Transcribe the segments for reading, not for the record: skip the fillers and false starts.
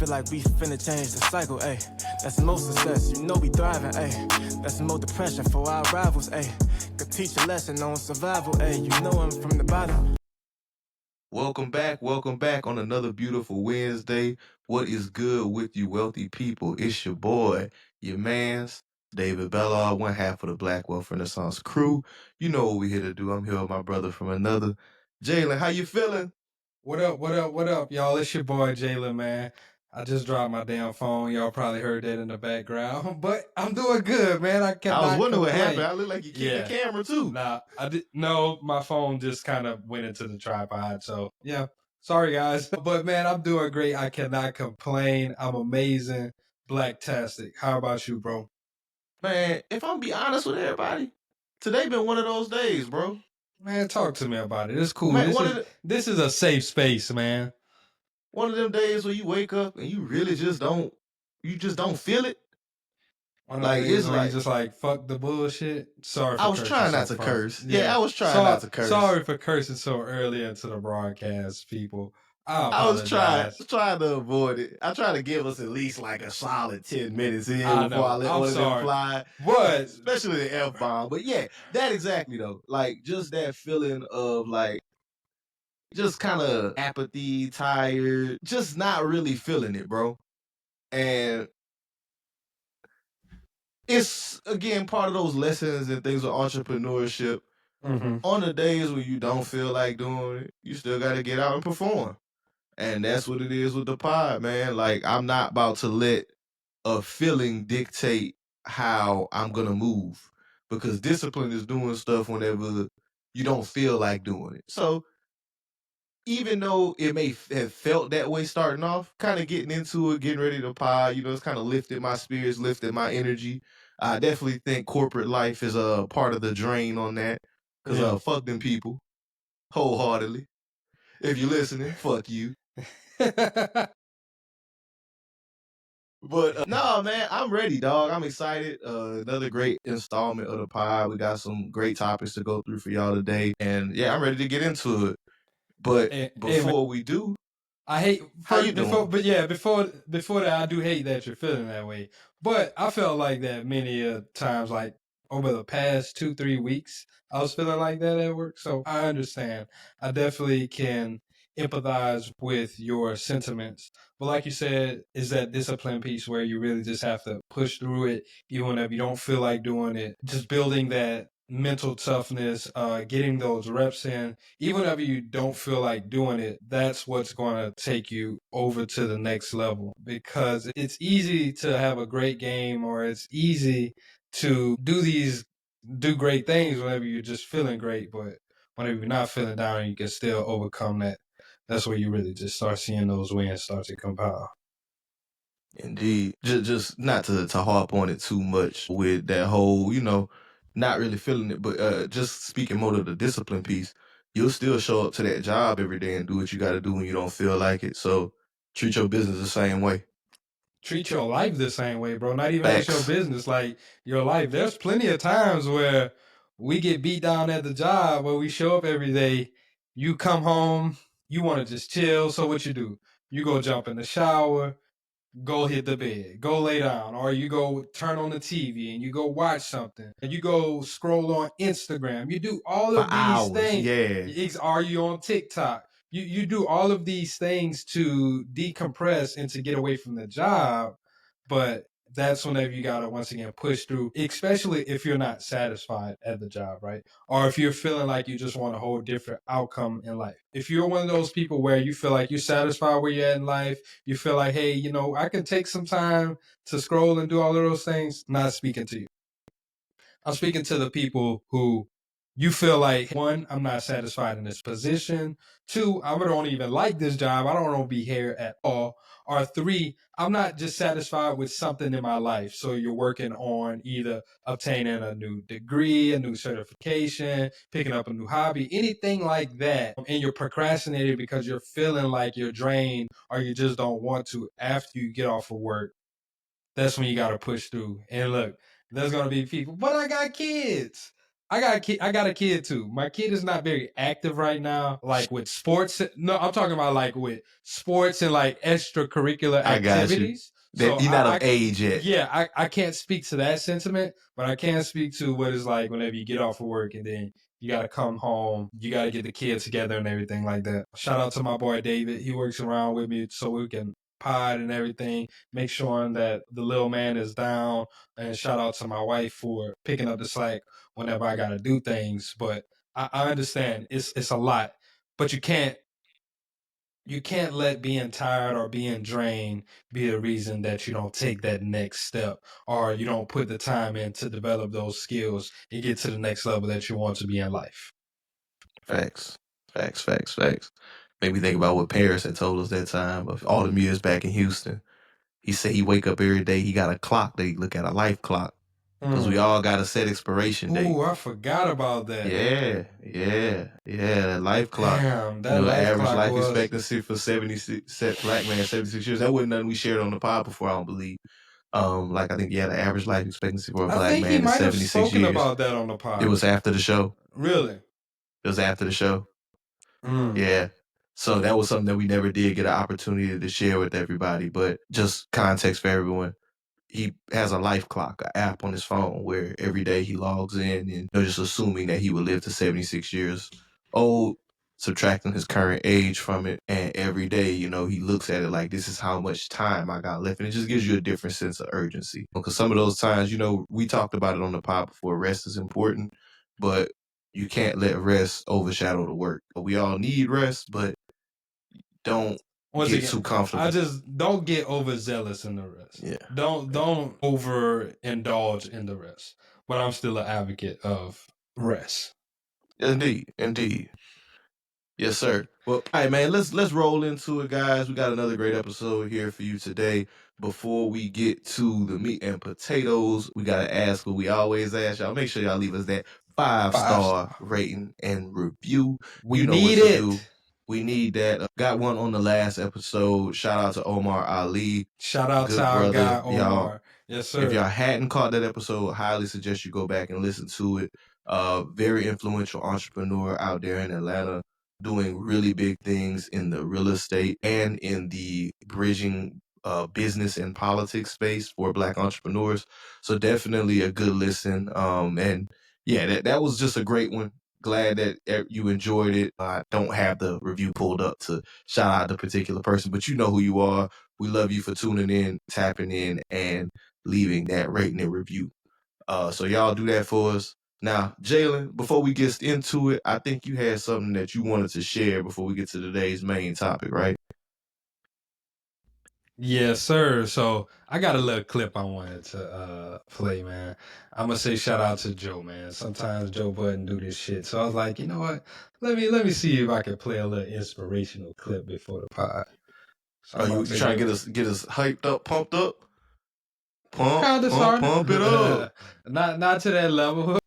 feel like we finna change the cycle, ayy. That's more success, you know we thriving, ayy. That's more depression for our rivals, ayy. Could teach a lesson on survival, ayy. You know I'm from the bottom. Welcome back on another beautiful Wednesday. What is good with you, wealthy people? It's your boy, your mans, David Bellard, one half of the Black Wealth Renaissance crew. You know what we're here to do. I'm here with my brother from another. Jalen, how you feeling? What up, y'all? It's your boy Jalen, man. I just dropped my damn phone. Y'all probably heard that in the background, but I'm doing good, man. I I was cannot wondering what complain. happened. I look like you kicked the camera too. Nah, I did. No, my phone just kind of went into the tripod. So yeah, sorry guys, but man, I'm doing great. I cannot complain. I'm amazing, blacktastic. How about you, bro? Man, if I'm be honest with everybody, today been one of those days, bro. Man, talk to me about it. It's cool. Man, This is a safe space, man. one of them days where you wake up and you really just don't feel it. Like it's like just like fuck the bullshit. Sorry, I was trying not to curse. Yeah, I was trying not to curse. Sorry for cursing so early into the broadcast, people. I was trying to avoid it. I try to give us at least like a solid 10 minutes in before I let one of them fly. But especially the F-bomb. But yeah, that exactly though. Like just that feeling of like just kind of apathy, tired, just not really feeling it, bro. And it's again part of those lessons and things with entrepreneurship. On the days where you don't feel like doing it, you still got to get out and perform. And that's what it is with the pod, man. Like, I'm not about to let a feeling dictate how I'm going to move, because discipline is doing stuff whenever you don't feel like doing it. So even though it may have felt that way starting off, kind of getting into it, getting ready to pod, it's kind of lifted my spirits, lifted my energy. I definitely think corporate life is a part of the drain on that, because fuck them people, wholeheartedly. If you're listening, fuck you. But no, man, I'm ready, dog. I'm excited. Another great installment of the pod. We got some great topics to go through for y'all today. And yeah, I'm ready to get into it. But before we do, I hate how you doing? But yeah, before that, I do hate that you're feeling that way. But I felt like that many times, like over the past 2-3 weeks, I was feeling like that at work. So I understand. I definitely can empathize with your sentiments. But like you said, is that discipline piece where you really just have to push through it, even if you don't feel like doing it. Just building that mental toughness, getting those reps in, even if you don't feel like doing it, that's what's going to take you over to the next level, because it's easy to have a great game, or it's easy to do great things whenever you're just feeling great, but whenever you're not feeling down, you can still overcome that. That's where you really just start seeing those wins start to compile. Indeed. Just not to harp on it too much with that whole, not really feeling it, but just speaking more to the discipline piece, you'll still show up to that job every day and do what you got to do when you don't feel like it. So treat your business the same way. Treat your life the same way, bro. Not even as your business, like your life. There's plenty of times where we get beat down at the job, where we show up every day. You come home, you want to just chill. So what you do? You go jump in the shower, go hit the bed, go lay down, or you go turn on the TV and you go watch something, and you go scroll on Instagram. You do all of these things. Yeah. Are you on TikTok? You do all of these things to decompress and to get away from the job, but that's whenever you gotta once again push through, especially if you're not satisfied at the job, right? Or if you're feeling like you just want a whole different outcome in life. If you're one of those people where you feel like you're satisfied where you're at in life, you feel like, hey, I can take some time to scroll and do all of those things, not speaking to you. I'm speaking to the people who you feel like, one, I'm not satisfied in this position. Two, I don't even like this job. I don't want to be here at all. Or three, I'm not just satisfied with something in my life. So you're working on either obtaining a new degree, a new certification, picking up a new hobby, anything like that. And you're procrastinating because you're feeling like you're drained, or you just don't want to after you get off of work. That's when you got to push through. And look, there's going to be people, but I got kids. I got a kid too. My kid is not very active right now, like with sports. No, I'm talking about like with sports and like extracurricular I got you. activities. That So you're not of age yet. Yeah, I can't speak to that sentiment, but I can speak to what it's like whenever you get off of work and then you got to come home, you got to get the kids together and everything like that. Shout out to my boy David. He works around with me so we can pod and everything, make sure that the little man is down. And shout out to my wife for picking up the slack whenever I got to do things. But I understand it's a lot, but you can't let being tired or being drained be the reason that you don't take that next step or you don't put the time in to develop those skills and get to the next level that you want to be in life. Facts. Made me think about what Paris had told us that time of all the years back in Houston. He said he wake up every day, he got a clock that he look at, a life clock. Because we all got a set expiration date. Ooh, I forgot about that. Yeah, that life clock. Damn, that life average clock life was... expectancy for 76 black man 76 years. That wasn't nothing we shared on the pod before, I don't believe. Like I think the average life expectancy for a black man is 76 years. I think he might have spoken about that on the pod. It was after the show. Really? It was after the show. Yeah. So that was something that we never did get an opportunity to share with everybody. But just context for everyone. He has a life clock, an app on his phone where every day he logs in and just assuming that he would live to 76 years old, subtracting his current age from it. And every day, he looks at it like, this is how much time I got left. And it just gives you a different sense of urgency. Because some of those times, we talked about it on the pod before, rest is important, but you can't let rest overshadow the work. We all need rest, but don't get too comfortable. I just don't get overzealous in the rest. Yeah. Don't overindulge in the rest. But I'm still an advocate of rest. Indeed. Yes, sir. Well, all right, man, let's roll into it, guys. We got another great episode here for you today. Before we get to the meat and potatoes, we got to ask what we always ask y'all. Make sure y'all leave us that 5-star rating and review. We need it. We need that. Got one on the last episode. Shout out to Omar Ali. Shout out to our guy, Omar. Y'all, yes, sir. If y'all hadn't caught that episode, I highly suggest you go back and listen to it. Very influential entrepreneur out there in Atlanta, doing really big things in the real estate and in the bridging business and politics space for Black entrepreneurs. So definitely a good listen. And yeah, that was just a great one. Glad that you enjoyed it. I don't have the review pulled up to shout out the particular person, but you know who you are. We love you for tuning in, tapping in, and leaving that rating and review. So y'all do that for us. Now, Jalen, before we get into it, I think you had something that you wanted to share before we get to today's main topic, right? Yes, sir. So I got a little clip I wanted to play, man. I'm gonna say shout out to Joe, man. Sometimes Joe Budden do this shit. So I was like, you know what? Let me see if I can play a little inspirational clip before the pod. So you trying to get us hyped up, pumped up? Pump it up. Not to that level.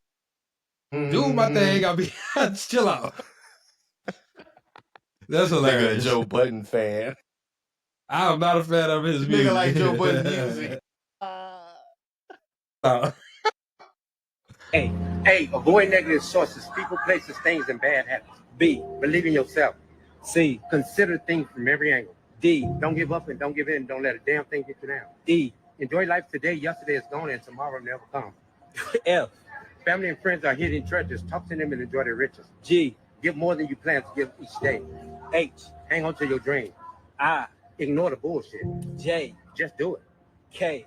Do my thing. I'll be chill out. That's hilarious. Nigga, a Joe Budden fan. I'm not a fan of his music. Nigga like Joe Budden music. A, avoid negative sources, people, places, things, and bad habits. B, believe in yourself. C, consider things from every angle. D, don't give up and don't give in. Don't let a damn thing get you down. E, enjoy life today. Yesterday is gone and tomorrow never comes. F, family and friends are hidden treasures. Talk to them and enjoy their riches. G, give more than you plan to give each day. H, hang on to your dream. I, ignore the bullshit. J, just do it. K,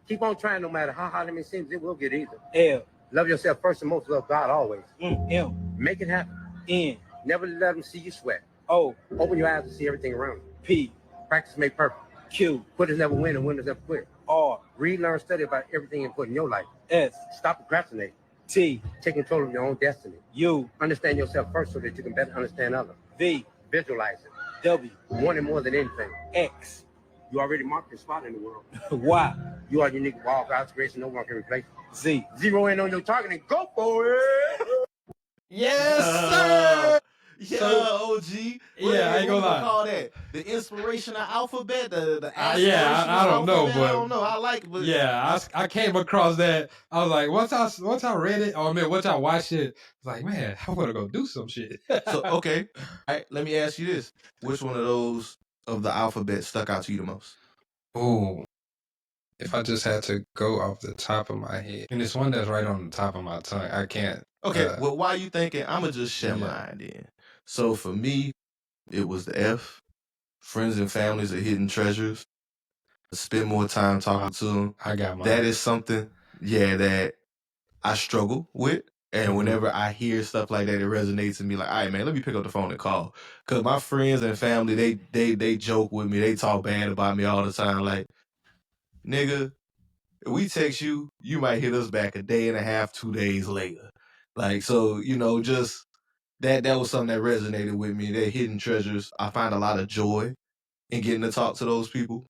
keep on trying no matter how hard it may seem, it will get easier. L, love yourself first and most, love God always. M, make it happen. N, never let them see you sweat. O, open your eyes to see everything around you. P, practice make perfect. Q, quitters never win and winners never quit. R, read, learn, study about everything important in your life. S, stop procrastinating. T, take control of your own destiny. U, understand yourself first so that you can better understand others. V, visualize it. W, wanting more than anything. X, you already marked your spot in the world. Y, you are unique with all God's grace and no one can replace you. Z, zero in on your target and go for it. Yes, sir. Yeah, So- OG. Yeah, I ain't gonna lie. Call that the inspirational alphabet, the Yeah, aspirational I don't know, alphabet. I but don't know. I like it, but yeah, I came across that. I was like, once I read it, or man, once I watched it, I was like, man, I want to go do some shit. So okay, all right. Let me ask you this: which one of those of the alphabet stuck out to you the most? Ooh, if I just had to go off the top of my head, and it's one that's right on the top of my tongue, I can't. Okay, well, why you thinking? I'ma just share Yeah. mine then. So for me, it was the F. Friends and families are hidden treasures. Spend more time talking to them. I got mine. That is something, yeah, that I struggle with. And Mhm. whenever I hear stuff like that, it resonates in me. Like, all right, man, let me pick up the phone and call. Cause my friends and family, they joke with me. They talk bad about me all the time. Like, nigga, if we text you, you might hit us back a day and a half, 2 days later. Like, so, just that was something that resonated with me. They're hidden treasures. I find a lot of joy in getting to talk to those people.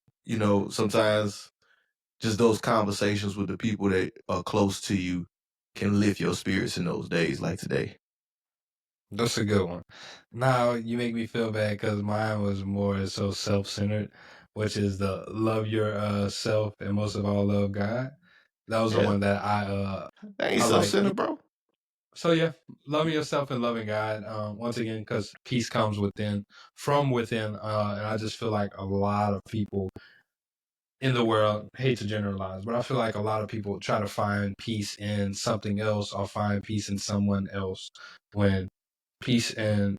Sometimes just those conversations with the people that are close to you can lift your spirits in those days like today. That's a good one. Now you make me feel bad because mine was more so self-centered, which is the love your self and most of all love God. That was the Yeah. one that That ain't I like. self-centered, bro. So yeah, loving yourself and loving God. Once again, because peace comes from within, and I just feel like a lot of people in the world, hate to generalize, but I feel like a lot of people try to find peace in something else or find peace in someone else, when peace and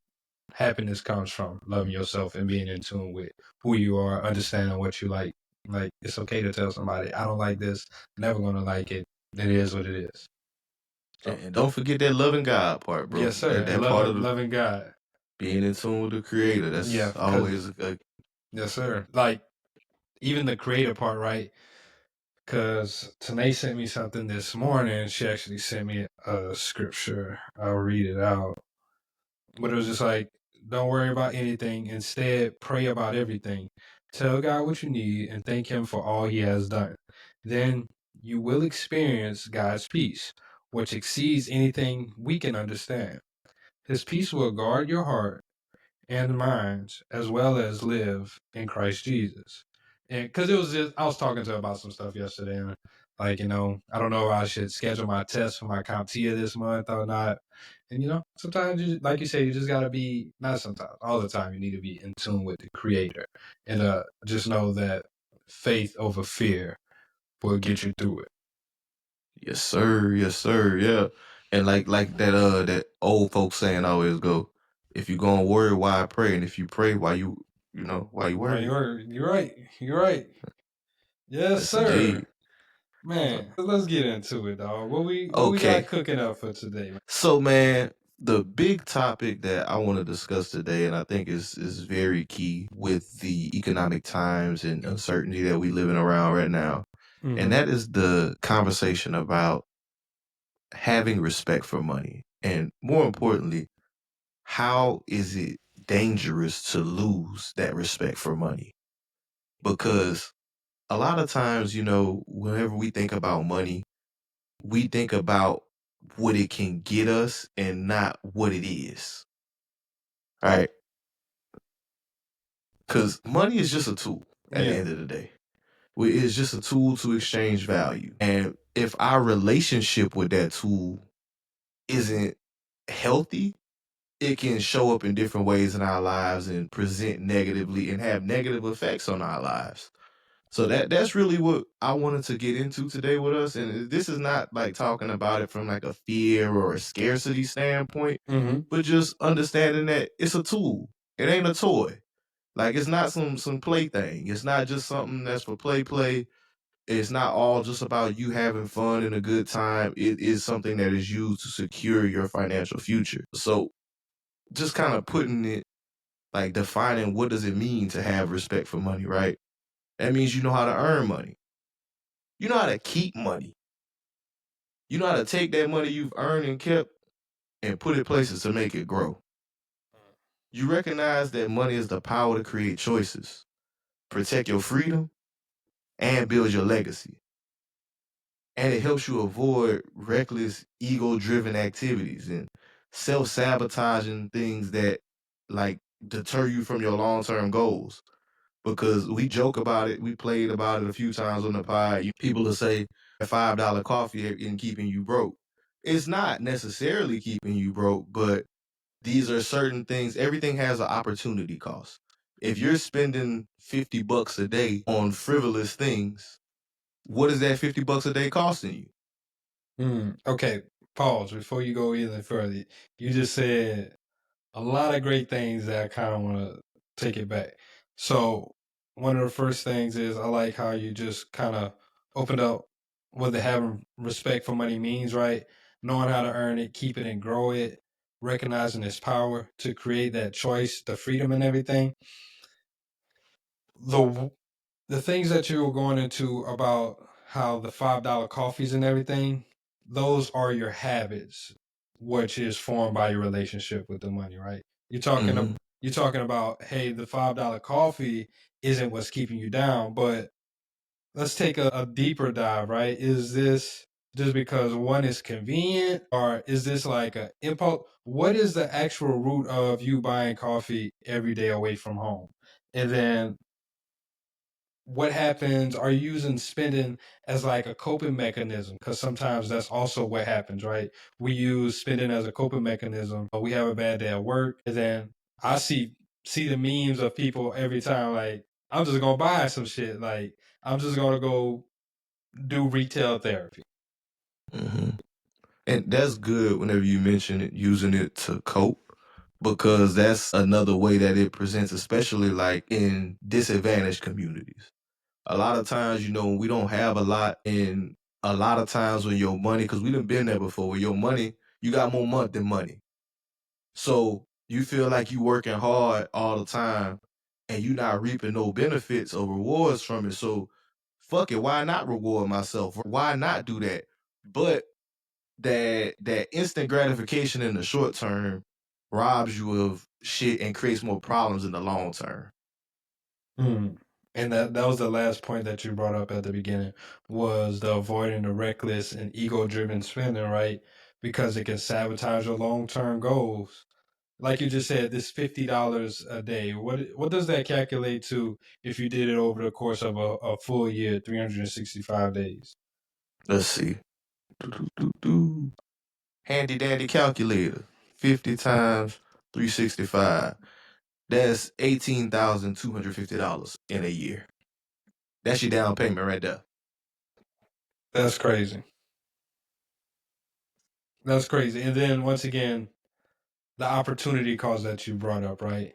happiness comes from loving yourself and being in tune with who you are, understanding what you like. Like, it's okay to tell somebody, I don't like this, never gonna like it. It is what it is. So, And don't forget that loving God part, bro. yes, sir. That part of Loving God. being in tune with the Creator. That's Yeah, always a yes, sir. Like, even the creator part, right? Because Tanae sent me something this morning. She actually sent me a scripture. I'll read it out. But it was just like, don't worry about anything. Instead, pray about everything. Tell God what you need and thank Him for all He has done. Then you will experience God's peace, which exceeds anything we can understand. His peace will guard your heart and minds as well as live in Christ Jesus. And because it was just, I was talking to her about some stuff yesterday, and like, I don't know if I should schedule my test for my CompTIA this month or not. And sometimes, like you say, you just gotta be, not sometimes, all the time, you need to be in tune with the Creator, and just know that faith over fear will get you through it. yes, sir. Yes, sir. Yeah. And like that old folks saying always go, if you're gonna worry, why pray? And if you pray, why you worry? You're right. You're right. Yes, Yes, sir. indeed. Man, let's get into it, dog. What we Okay. got cooking up for today, man? So, man, the big topic that I want to discuss today, and I think is very key with the economic times and uncertainty that we living around right now, and that is the conversation about having respect for money, and more importantly, how is it dangerous to lose that respect for money? Because a lot of times, whenever we think about money, we think about what it can get us and not what it is. All right. Because money is just a tool at the Yeah. end of the day. It's just a tool to exchange value. And if our relationship with that tool isn't healthy, it can show up in different ways in our lives and present negatively and have negative effects on our lives. So that's really what I wanted to get into today with us. And this is not like talking about it from like a fear or a scarcity standpoint, but just understanding that it's a tool. It ain't a toy. Like, it's not some plaything. It's not just something that's for play. It's not all just about you having fun and a good time. It is something that is used to secure your financial future. So just kind of putting it, like defining what does it mean to have respect for money, right? That means you know how to earn money. You know how to keep money. You know how to take that money you've earned and kept and put it places to make it grow. You recognize that money is the power to create choices, protect your freedom, and build your legacy. And it helps you avoid reckless, ego-driven activities. And self-sabotaging things that like deter you from your long-term goals. Because we joke about it, we played about it a few times on the pod. People will say $5 coffee in keeping you broke. It's not necessarily keeping you broke, but these are certain things. Everything has an opportunity cost. If you're spending $50 a day on frivolous things, what is that $50 a day costing you? Okay, pause before you go even further. You just said a lot of great things that I kind of want to take it back. So one of the first things is I like how you just kind of opened up what the having respect for money means, right? Knowing how to earn it, keep it, and grow it, recognizing its power to create that choice, the freedom, and everything. The things that you were going into about how the $5 coffees and everything, those are your habits, which is formed by your relationship with the money, right? You're talking about, hey, the $5 coffee isn't what's keeping you down, but let's take a deeper dive, right? Is this just because one is convenient, or is this like an impulse? What is the actual root of you buying coffee every day away from home? And then what happens? Are you using spending as like a coping mechanism? Because sometimes that's also what happens, right? We use spending as a coping mechanism. We have a bad day at work, and then I see the memes of people every time like, I'm just gonna buy some shit. Like, I'm just gonna go do retail therapy. Mm-hmm. And that's good whenever you mention it, using it to cope, because that's another way that it presents, especially like in disadvantaged communities. A lot of times, we don't have a lot, and a lot of times when your money, because we done been there before, where your money, you got more month than money. So you feel like you working hard all the time and you not reaping no benefits or rewards from it. So fuck it, why not reward myself? Why not do that? But that instant gratification in the short term robs you of shit and creates more problems in the long term. And that was the last point that you brought up at the beginning, was the avoiding the reckless and ego-driven spending, right? Because it can sabotage your long-term goals. Like you just said, this $50 a day. What does that calculate to if you did it over the course of a full year, 365 days? Let's see. Handy dandy calculator. 50 times 365. That's $18,250 in a year. That's your down payment right there. That's crazy. That's crazy. And then once again, the opportunity cost that you brought up, right?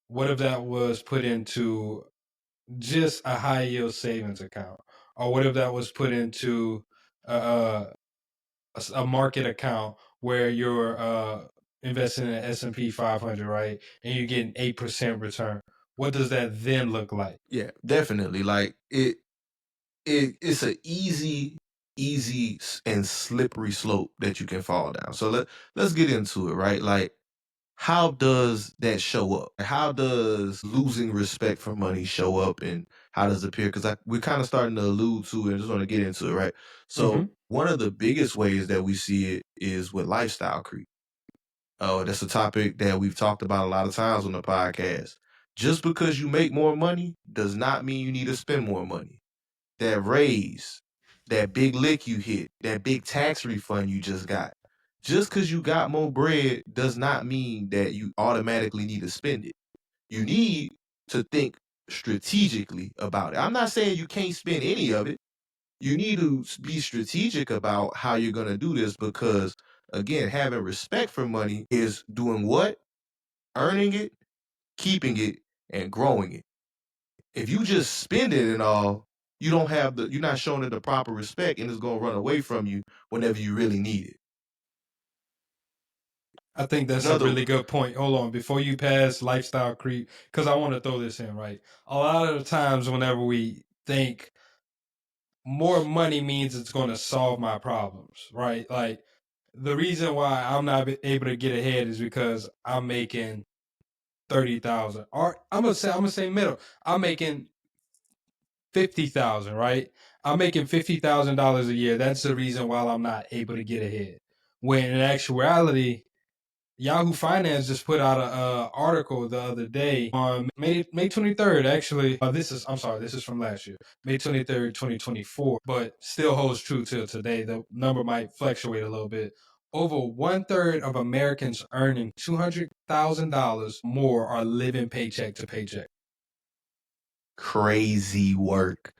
What if that was put into just a high yield savings account? Or what if that was put into a market account where you're investing in the S&P 500, right? And you're getting 8% return. What does that then look like? Yeah, definitely. Like it's an easy and slippery slope that you can fall down. So let's get into it, right? Like, how does that show up? How does losing respect for money show up, and how does it appear? Because we're kind of starting to allude to it and just want to get into it, right? So one of the biggest ways that we see it is with lifestyle creep. Oh, that's a topic that we've talked about a lot of times on the podcast. Just because you make more money does not mean you need to spend more money. That raise, that big lick you hit, that big tax refund you just got. Just because you got more bread does not mean that you automatically need to spend it. You need to think strategically about it. I'm not saying you can't spend any of it. You need to be strategic about how you're going to do this, because, again, having respect for money is doing what? Earning it, keeping it, and growing it. If you just spend it and all, you're not showing it the proper respect, and it's going to run away from you whenever you really need it. I think that's a really good point. Hold on, before you pass lifestyle creep, because I want to throw this in, right? A lot of the times whenever we think more money means it's going to solve my problems, right? Like, the reason why I'm not able to get ahead is because I'm making 30,000, or I'm gonna say middle. I'm making 50,000, right? I'm making $50,000 a year. That's the reason why I'm not able to get ahead. When in actuality, Yahoo Finance just put out an article the other day on May 23rd. Actually, this is from last year, May 23rd, 2024, but still holds true till today. The number might fluctuate a little bit. Over 1/3 of Americans earning $200,000 more are living paycheck to paycheck. Crazy work.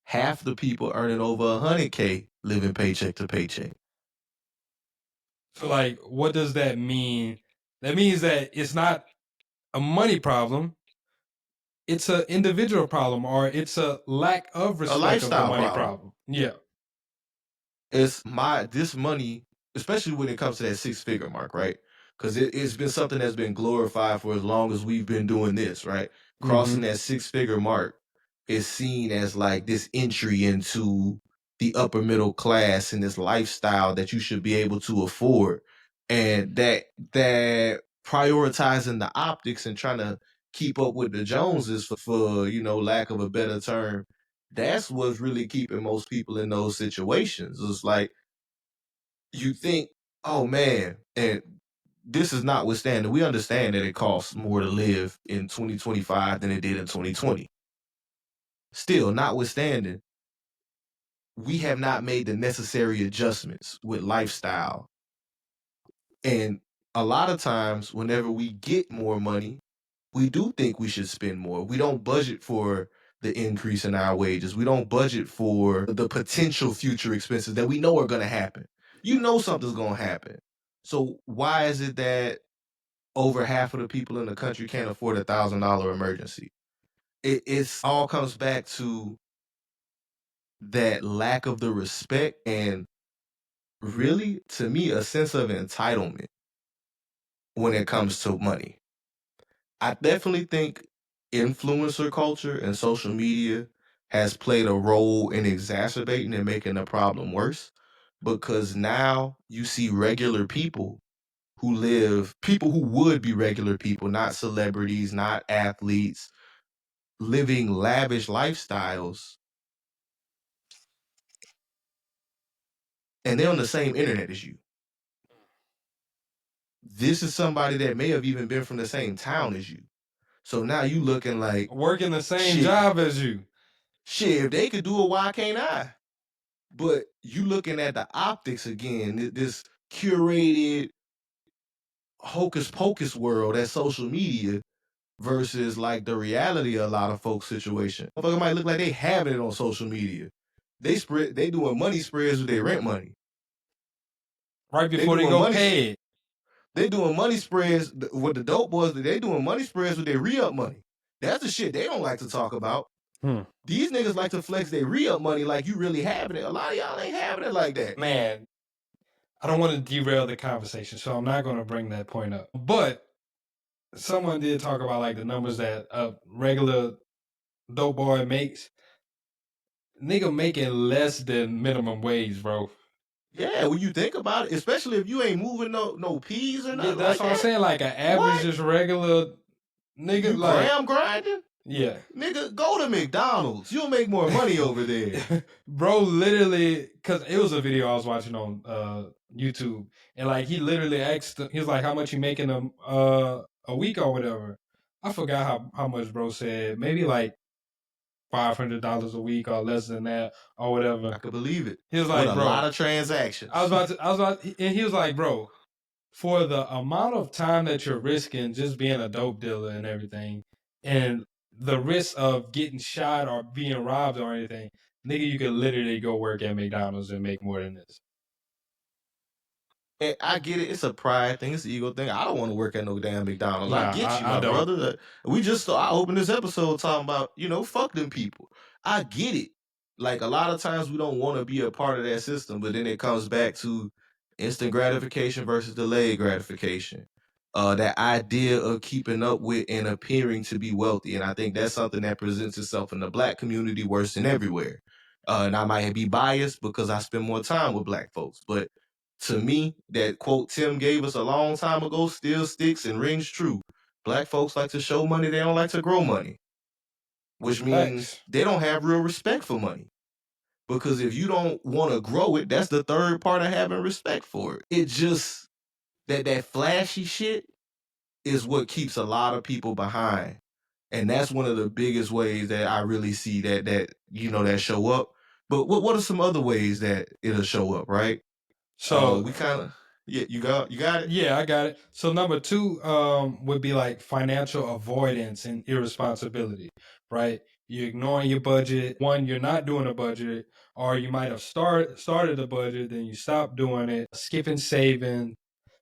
Half the people earning over $100K living paycheck to paycheck. So, like, what does that mean? That means that it's not a money problem. It's an individual problem, or it's a lack of respect of the lifestyle money problem. problem. Yeah. It's this money, especially when it comes to that 6-figure mark, right? Because it's been something that's been glorified for as long as we've been doing this, right? Crossing that 6-figure mark is seen as like this entry into the upper middle class and this lifestyle that you should be able to afford. And that prioritizing the optics and trying to keep up with the Joneses for lack of a better term, that's what's really keeping most people in those situations. It's like you think, oh man, and this is notwithstanding, we understand that it costs more to live in 2025 than it did in 2020. Still, notwithstanding, we have not made the necessary adjustments with lifestyle. And a lot of times, whenever we get more money, we do think we should spend more. We don't budget for the increase in our wages. We don't budget for the potential future expenses that we know are going to happen. You know something's going to happen. So why is it that over half of the people in the country can't afford $1,000 emergency? It's all comes back to that lack of the respect and really, to me, a sense of entitlement when it comes to money. I definitely think influencer culture and social media has played a role in exacerbating and making the problem worse, because now you see regular people people who would be regular people, not celebrities, not athletes, living lavish lifestyles, and they're on the same internet as you. This is somebody that may have even been from the same town as you. So now you looking like, Working the same shit, job as you. Shit, if they could do it, why can't I? But you looking at the optics again, this curated hocus pocus world at social media versus like the reality of a lot of folks' situation. Motherfucker might look like they having it on social media. They doing money spreads with their rent money. Right before they go pay it. They doing money spreads with the dope boys. They doing money spreads with their re-up money. That's the shit they don't like to talk about. These niggas like to flex their re-up money like you really having it. A lot of y'all ain't having it like that. Man, I don't want to derail the conversation, so I'm not going to bring that point up. But someone did talk about like the numbers that a regular dope boy makes. Nigga making less than minimum wage, bro. Yeah, when you think about it, especially if you ain't moving no peas or nothing. That's like what I'm saying. Like an average, just regular nigga. You like gram grinding? Yeah. Nigga, go to McDonald's. You'll make more money over there. Bro, literally, because it was a video I was watching on YouTube, and like he literally asked, he was like, "How much you making a week or whatever?" I forgot how much bro said. Maybe like $500 a week or less than that or whatever. I could believe it. He was like, with a bro, lot of transactions. And he was like, bro, for the amount of time that you're risking just being a dope dealer and everything, and the risk of getting shot or being robbed or anything, nigga, you could literally go work at McDonald's and make more than this. And I get it. It's a pride thing. It's an ego thing. I don't want to work at no damn McDonald's. Nah, I get you, I my don't. brother. I opened this episode talking about, fuck them people. I get it. Like, a lot of times we don't want to be a part of that system, but then it comes back to instant gratification versus delayed gratification. That idea of keeping up with and appearing to be wealthy. And I think that's something that presents itself in the Black community worse than everywhere. And I might be biased because I spend more time with Black folks, but to me, that quote Tim gave us a long time ago still sticks and rings true. Black folks like to show money, they don't like to grow money. Which means they don't have real respect for money. Because if you don't want to grow it, that's the third part of having respect for it. It just, that flashy shit is what keeps a lot of people behind. And that's one of the biggest ways that I really see that that show up. But what are some other ways that it'll show up, right? So we kind of you got it. Yeah, I got it. So number two would be like financial avoidance and irresponsibility, right? You're ignoring your budget. One, you're not doing a budget, or you might have started a budget, then you stop doing it. Skipping saving,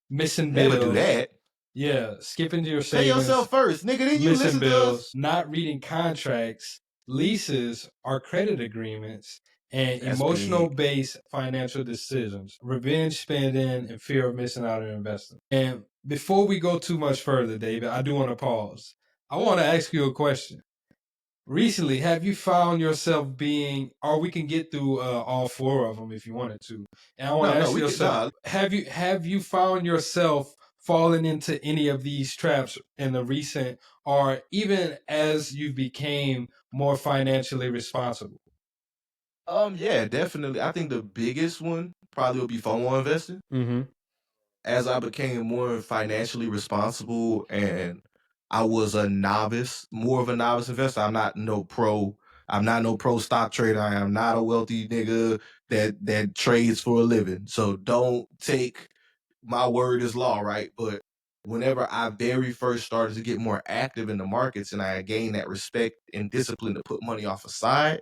missing Never do bills. that. Yeah, skipping your Pay savings. yourself first, nigga. Then you missing listen to bills, us. not reading contracts, leases or credit agreements, and That's emotional-based financial decisions, revenge spending, and fear of missing out on investing. And before we go too much further, David, I do want to pause. I want to ask you a question. Recently, have you found yourself being, or we can get through all four of them if you wanted to. And I want to ask yourself, have you found yourself falling into any of these traps in the recent, or even as you became more financially responsible? Yeah, definitely. I think the biggest one probably will be FOMO investing. Mm-hmm. As I became more financially responsible and I was more of a novice investor. I'm not no pro stock trader. I am not a wealthy nigga that trades for a living. So don't take my word as law, right? But whenever I very first started to get more active in the markets and I gained that respect and discipline to put money off aside,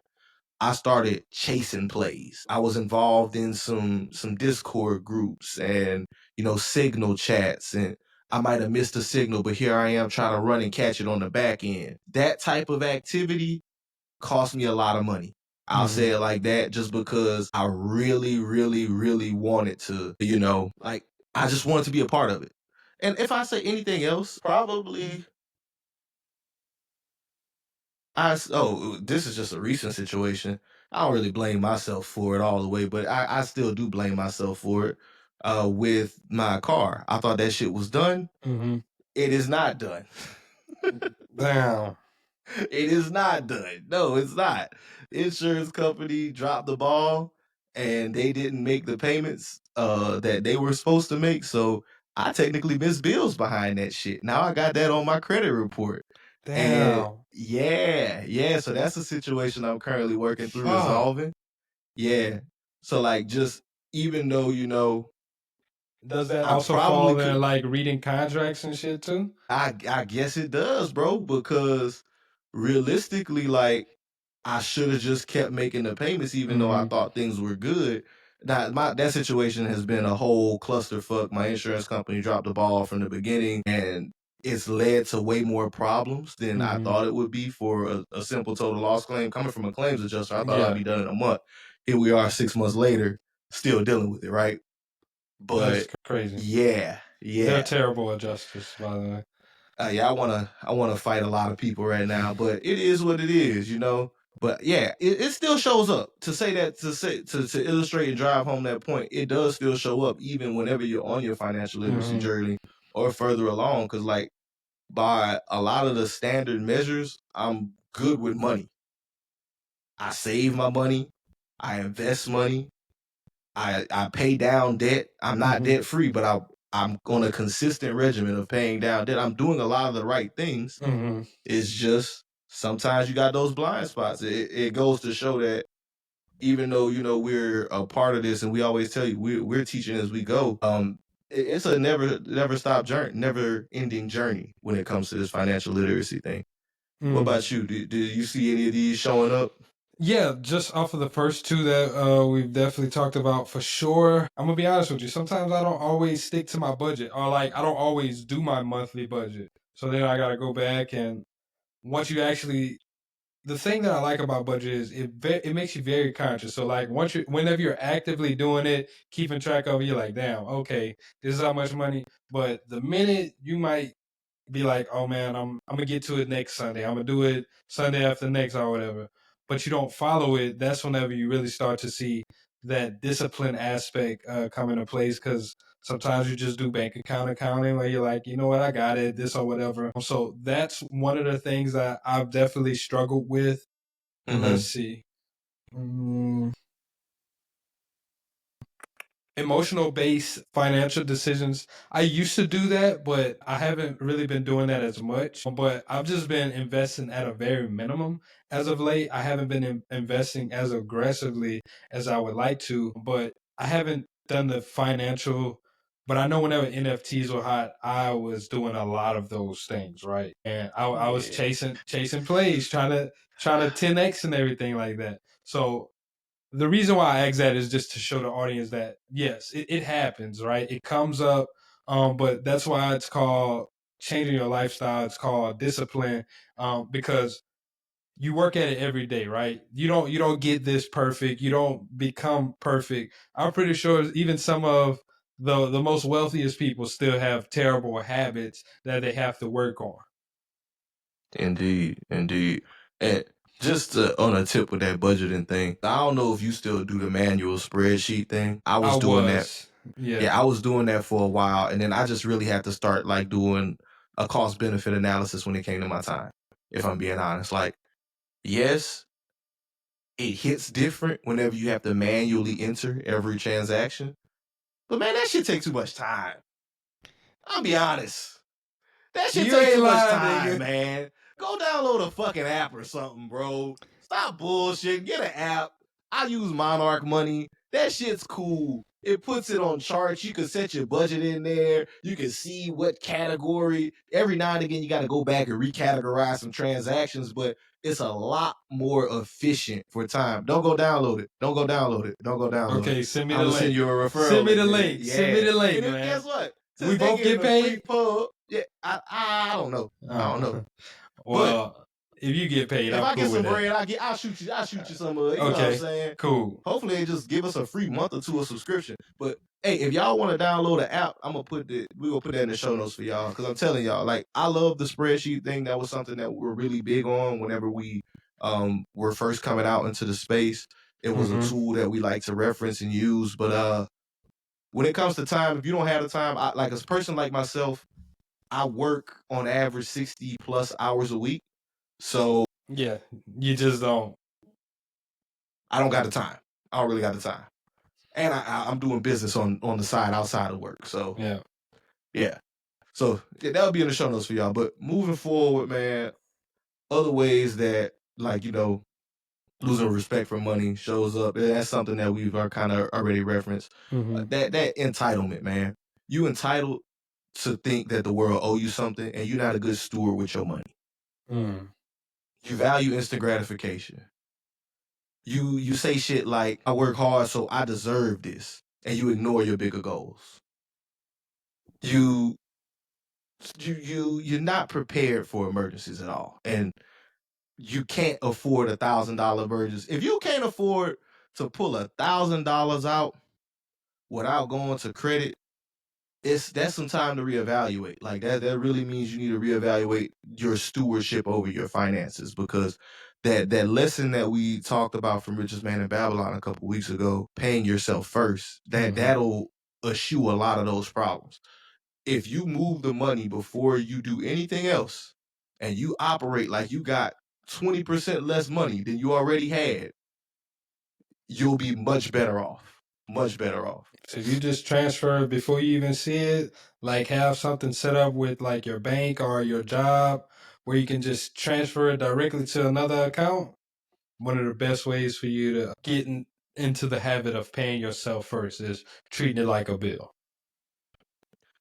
I started chasing plays. I was involved in some Discord groups and, signal chats, and I might have missed a signal, but here I am trying to run and catch it on the back end. That type of activity cost me a lot of money. I'll say it like that, just because I really, really, really wanted to, I just wanted to be a part of it. And if I say anything else, probably this is just a recent situation. I don't really blame myself for it all the way, but I still do blame myself for it. With my car, I thought that shit was done. Mm-hmm. It is not done. Damn. It is not done. No, it's not. Insurance company dropped the ball, and they didn't make the payments that they were supposed to make. So I technically missed bills behind that shit. Now I got that on my credit report. And Damn. yeah. So that's a situation I'm currently working through resolving. Yeah. So like, just even though Does that I also probably fall in could- like reading contracts and shit too? I guess it does, bro, because realistically, like, I should have just kept making the payments even though I thought things were good. That situation has been a whole clusterfuck. My insurance company dropped the ball from the beginning, and it's led to way more problems than I thought it would be for a simple total loss claim. Coming from a claims adjuster, I thought I'd be done in a month. Here we are 6 months later, still dealing with it, right? But That's crazy. yeah. They're terrible adjusters, by the way. Yeah, I wanna fight a lot of people right now, but it is what it is, But yeah, it still shows up. To illustrate and drive home that point, it does still show up even whenever you're on your financial literacy journey or further along. Because like, by a lot of the standard measures, I'm good with money. I save my money, I invest money, I pay down debt. I'm not debt free, but I'm on a consistent regimen of paying down debt. I'm doing a lot of the right things. It's just sometimes you got those blind spots. It goes to show that even though we're a part of this, and we always tell you we're teaching as we go. It's a never stop journey, never ending journey when it comes to this financial literacy thing. What about you? Do you see any of these showing up? Yeah, just off of the first two that we've definitely talked about for sure. I'm gonna be honest with you. Sometimes I don't always stick to my budget, or like I don't always do my monthly budget. So then I gotta go back, and once you actually, the thing that I like about budget is it makes you very conscious. So like whenever you're actively doing it, keeping track of it, you're like, damn, okay, this is how much money. But the minute you might be like, oh man, I'm gonna get to it next Sunday. I'm gonna do it Sunday after next or whatever. But you don't follow it. That's whenever you really start to see that discipline aspect come into place. Because sometimes you just do bank account accounting where you're like, you know what, I got it, this or whatever. So that's one of the things that I've definitely struggled with. Let's see. emotional-based financial decisions. I used to do that, but I haven't really been doing that as much. But I've just been investing at a very minimum as of late. I haven't been investing as aggressively as I would like to, but I haven't done the financial. But I know whenever NFTs were hot, I was doing a lot of those things, right? And I was chasing plays, trying to 10x and everything like that. So the reason why I ask that is just to show the audience that yes, it happens, right? It comes up, but that's why it's called changing your lifestyle. It's called discipline, because you work at it every day, right? You don't get this perfect. You don't become perfect. I'm pretty sure even some of the most wealthiest people still have terrible habits that they have to work on. Indeed. And just on a tip with that budgeting thing, I don't know if you still do the manual spreadsheet thing. I was doing that. Yeah, I was doing that for a while, and then I just really had to start like doing a cost benefit analysis when it came to my time. If I'm being honest, like, yes, it hits different whenever you have to manually enter every transaction, but man, that shit takes too much time. I'll be honest. That shit takes too much time, man. Go download a fucking app or something, bro. Stop bullshit. Get an app. I use Monarch Money. That shit's cool. It puts it on charts. You can set your budget in there. You can see what category. Every now and again, you got to go back and recategorize some transactions, but it's a lot more efficient for time. Don't go download it. Don't go download it. Okay, send me the I'm link. send you a referral. Send me the link. Yeah. Send me the link, and man. Guess what? We both get paid? Yeah, I don't know. I don't know. Well, if you get paid, if I'm I cool get some with bread, that. I'll shoot you some of it. You know what I'm saying? Cool. Hopefully they just give us a free month or two of subscription. But hey, if y'all want to download the app, we're gonna put that in the show notes for y'all. Because I'm telling y'all, like, I love the spreadsheet thing. That was something that we were really big on whenever we were first coming out into the space. It was a tool that we like to reference and use. But when it comes to time, if you don't have the time, like a person like myself, I work on average 60 plus hours a week. So yeah, you just don't. I don't got the time. I don't really got the time. And I'm doing business on the side outside of work. So yeah. So that'll be in the show notes for y'all. But moving forward, man, other ways that, like, you know, losing respect for money shows up. That's something that we've kind of already referenced. That entitlement, man. You entitled to think that the world owe you something, and you're not a good steward with your money. You value instant gratification. You say shit like, I work hard, so I deserve this, and you ignore your bigger goals. You're not prepared for emergencies at all, and you can't afford $1,000 emergency. If you can't afford to pull $1,000 out without going to credit, that's some time to reevaluate. Like that really means you need to reevaluate your stewardship over your finances, because that lesson that we talked about from Richest Man in Babylon a couple weeks ago, paying yourself first, that'll eschew a lot of those problems. If you move the money before you do anything else, and you operate like you got 20% less money than you already had, you'll be much better off. Much better off. So if you just transfer before you even see it, like have something set up with like your bank or your job where you can just transfer it directly to another account, one of the best ways for you to get into the habit of paying yourself first is treating it like a bill.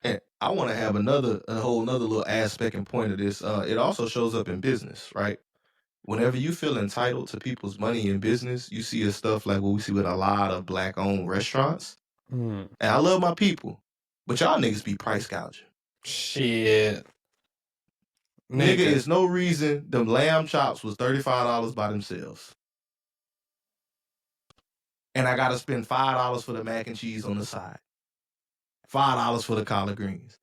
And I want to have a whole nother little aspect and point of this. It also shows up in business, right? Whenever you feel entitled to people's money in business, you see stuff like what we see with a lot of Black-owned restaurants. And I love my people, but y'all niggas be price gouging. Shit. Nigga, is no reason them lamb chops was $35 by themselves. And I gotta spend $5 for the mac and cheese on the side. $5 for the collard greens.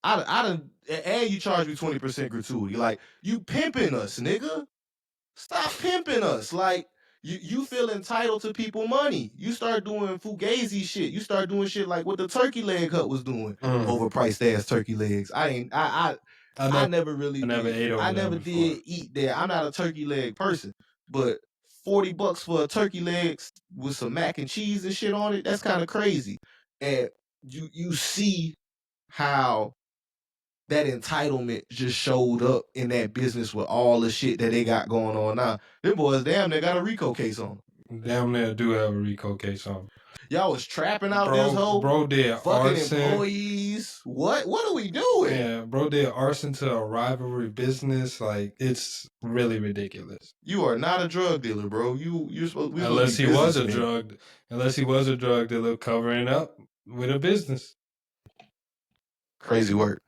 And you charge me 20% gratuity. Like, you pimping us, nigga. Stop pimping us. Like, you feel entitled to people money. You start doing fugazi shit. You start doing shit like what the turkey leg hut was doing. Overpriced ass turkey legs. I never did eat there. I'm not a turkey leg person. But $40 for a turkey legs with some mac and cheese and shit on it. That's kind of crazy. And you see how that entitlement just showed up in that business with all the shit that they got going on now. Them boys, damn, they got a RICO case on them. Damn near do have a RICO case on. Y'all was trapping out this whole Bro did fucking arson. employees. What are we doing? Yeah, bro did arson to a rivalry business. Like, it's really ridiculous. You are not a drug dealer, bro. You're supposed unless he was a drug dealer covering up with a business. Crazy work.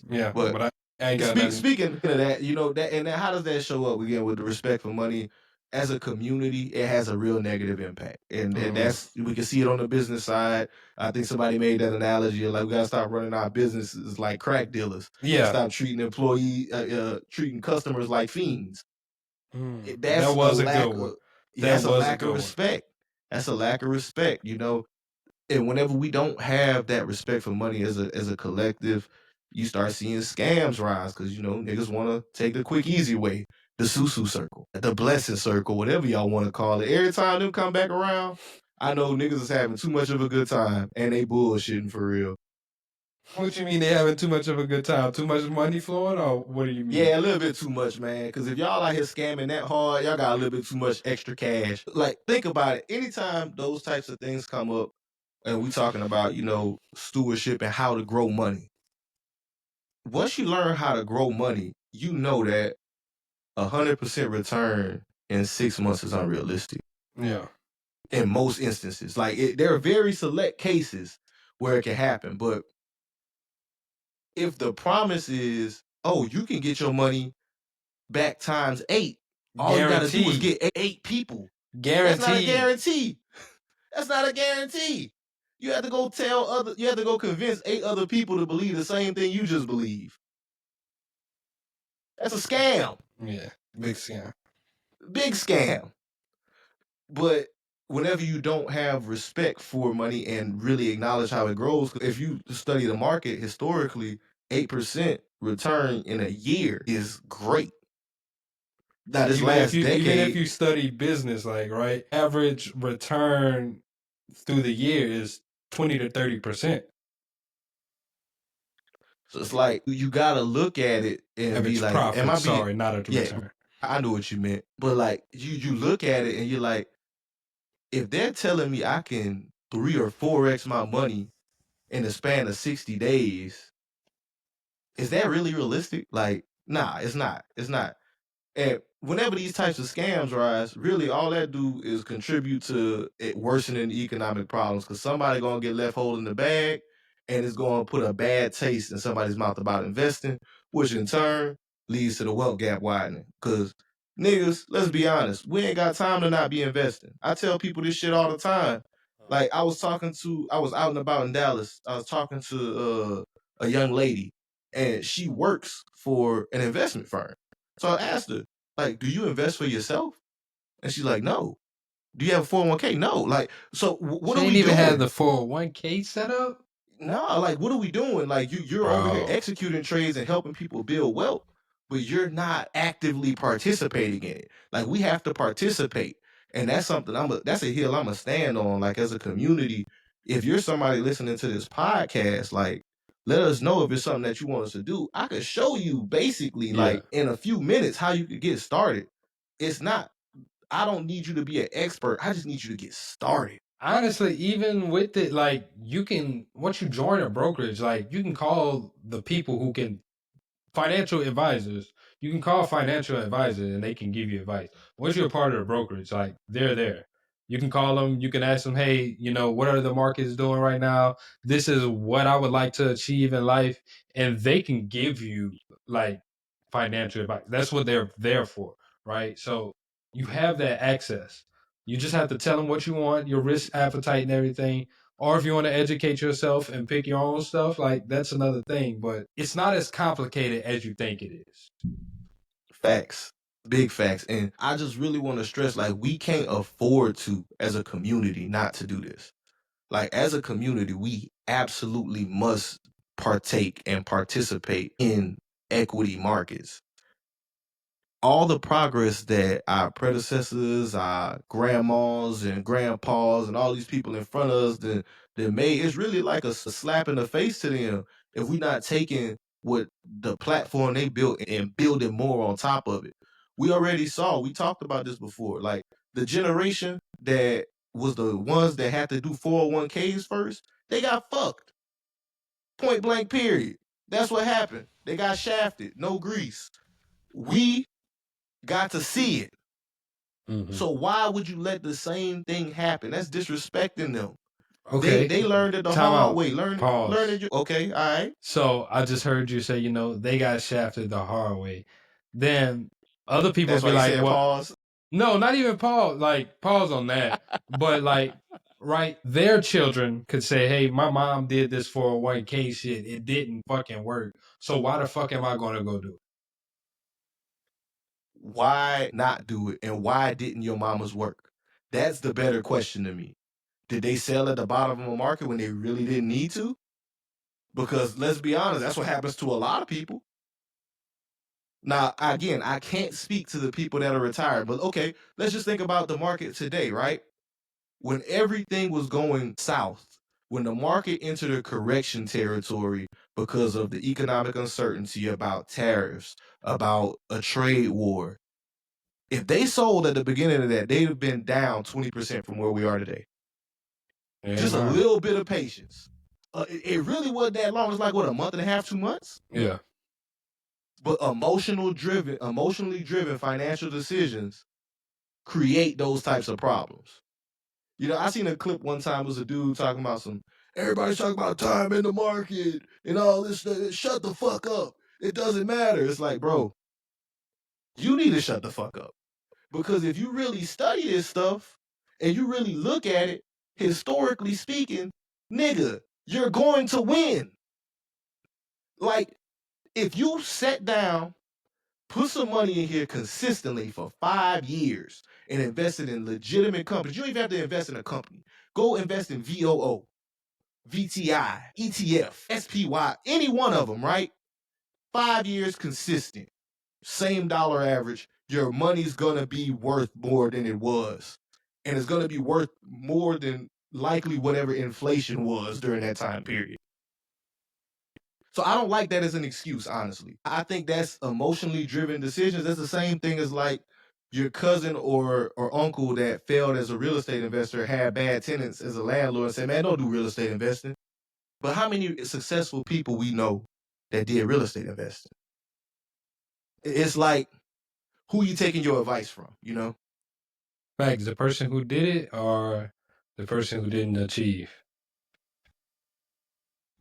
Yeah, but I ain't got Speaking of that, you know that, and how does that show up again with the respect for money? As a community, it has a real negative impact, and that's, we can see it on the business side. I think somebody made that analogy, like, we gotta stop running our businesses like crack dealers. Yeah, stop treating treating customers like fiends. That was a good one. That's a lack of respect. That's a lack of respect, you know. And whenever we don't have that respect for money as a collective, you start seeing scams rise because, you know, niggas want to take the quick, easy way. The Susu circle, the blessing circle, whatever y'all want to call it. Every time them come back around, I know niggas is having too much of a good time and they bullshitting for real. What you mean they having too much of a good time? Too much money flowing, or what do you mean? Yeah, a little bit too much, man. Because if y'all out here scamming that hard, y'all got a little bit too much extra cash. Like, think about it. Anytime those types of things come up, and we talking about, you know, stewardship and how to grow money. Once you learn how to grow money, you know that 100% return in 6 months is unrealistic. Yeah. In most instances. Like, there are very select cases where it can happen. But if the promise is, oh, you can get your money back times 8, all you gotta do is get 8 people. Guaranteed. That's not a guarantee. That's not a guarantee. You have to go convince 8 other people to believe the same thing you just believe. That's a scam. Yeah, big scam. Big scam. But whenever you don't have respect for money and really acknowledge how it grows, if you study the market historically, 8% return in a year is great. Now, this last decade, even if you study business, like, right, average return through the year is 20 to 30%. So it's like, you gotta look at it and average be like, profit, not a return. I know what you meant. But like, you look at it and you're like, if they're telling me I can 3 or 4x my money in the span of 60 days, is that really realistic? Like, nah, it's not. It's not. And whenever these types of scams rise, really all that do is contribute to it worsening the economic problems, because somebody gonna get left holding the bag, and it's gonna put a bad taste in somebody's mouth about investing, which in turn leads to the wealth gap widening. Because niggas, let's be honest, we ain't got time to not be investing. I tell people this shit all the time. Like, I was out and about in Dallas. I was talking to a young lady, and she works for an investment firm. So I asked her, like, do you invest for yourself? And she's like, no. Do you have a 401k? No. Like, so what are we doing? She didn't even have the 401k set up? No, like, what are we doing? Like, you're over here executing trades and helping people build wealth, but you're not actively participating in it. Like, we have to participate. And that's something that's a hill I'm gonna stand on, like, as a community. If you're somebody listening to this podcast, like, let us know if it's something that you want us to do. I could show you basically, like, in a few minutes how you could get started. I don't need you to be an expert. I just need you to get started. Honestly, even with it, like, once you join a brokerage, like, you can call the people who can, financial advisors, you can call financial advisors and they can give you advice. Once you're a part of the brokerage, like, they're there. You can call them, you can ask them, hey, you know, what are the markets doing right now? This is what I would like to achieve in life. And they can give you, like, financial advice. That's what they're there for, right? So you have that access. You just have to tell them what you want, your risk appetite and everything. Or if you want to educate yourself and pick your own stuff, like, that's another thing. But it's not as complicated as you think it is. Facts. Big facts. And I just really want to stress, like, we can't afford to, as a community, not to do this. Like, as a community, we absolutely must partake and participate in equity markets. all the progress that our predecessors, our grandmas and grandpas and all these people in front of us that made, it's really like a slap in the face to them if we're not taking what the platform they built and building more on top of it. We already saw, we talked about this before, like the generation that was the ones that had to do 401ks first, they got fucked. Point blank period. That's what happened. They got shafted, no grease. We got to see it. So why would you let the same thing happen? That's disrespecting them. Okay. They learned it the Time hard out. way. Pause. Okay, all right. So I just heard you say, they got shafted the hard way. Then other people That's be why you like, said well, pause. no, not even pause. Like, pause on that. But like, right, their children could say, hey, my mom did this 401k shit. It didn't fucking work. So why the fuck am I going to go do it? Why not do it? And why didn't your mama's work? That's the better question to me. Did they sell at the bottom of the market when they really didn't need to? Because let's be honest, that's what happens to a lot of people. Now, again, I can't speak to the people that are retired, but okay, let's just think about the market today, right? When everything was going south, when the market entered a correction territory because of the economic uncertainty about tariffs, about a trade war, if they sold at the beginning of that, they'd have been down 20% from where we are today. Just a little bit of patience. It really wasn't that long. It's like, what, a month and a half, 2 months? Yeah. But emotionally driven financial decisions create those types of problems. I seen a clip one time, was a dude talking about everybody's talking about time in the market and all this stuff. Shut the fuck up. It doesn't matter. It's like, bro, you need to shut the fuck up. Because if you really study this stuff and you really look at it, historically speaking, nigga, you're going to win. Like, if you sat down, put some money in here consistently for 5 years and invested in legitimate companies, you don't even have to invest in a company. Go invest in VOO, VTI, ETF, SPY, any one of them, right? 5 years consistent, same dollar average, your money's gonna be worth more than it was. And it's gonna be worth more than likely whatever inflation was during that time period. So I don't like that as an excuse, honestly. I think that's emotionally driven decisions. That's the same thing as like your cousin or uncle that failed as a real estate investor, had bad tenants as a landlord, and said, man, don't do real estate investing. But how many successful people we know that did real estate investing? It's like, who you taking your advice from, Facts, the person who did it or the person who didn't achieve?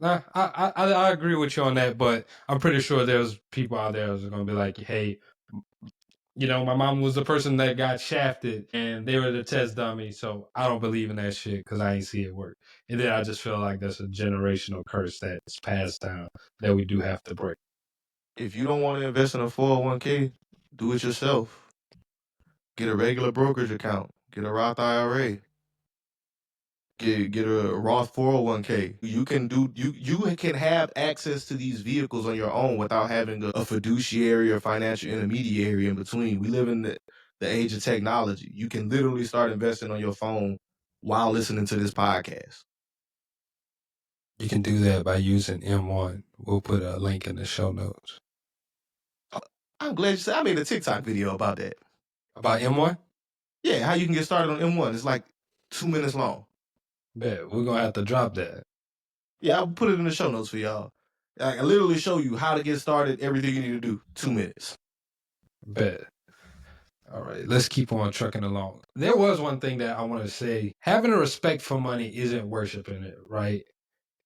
Nah, I agree with you on that, but I'm pretty sure there's people out there who's going to be like, hey, my mom was the person that got shafted and they were the test dummy, so I don't believe in that shit because I ain't see it work. And then I just feel like that's a generational curse that's passed down that we do have to break. If you don't want to invest in a 401k, do it yourself. Get a regular brokerage account. Get a Roth IRA. Get a Roth 401k. You can have access to these vehicles on your own without having a fiduciary or financial intermediary in between. We live in the age of technology. You can literally start investing on your phone while listening to this podcast. You can do that by using M1. We'll put a link in the show notes. I'm glad you said. I made a TikTok video about that. About M1? Yeah, how you can get started on M1. It's like 2 minutes long. Bet, we're going to have to drop that. Yeah, I'll put it in the show notes for y'all. I can literally show you how to get started, everything you need to do. 2 minutes. Bet. All right, let's keep on trucking along. There was one thing that I want to say. Having a respect for money isn't worshiping it, right?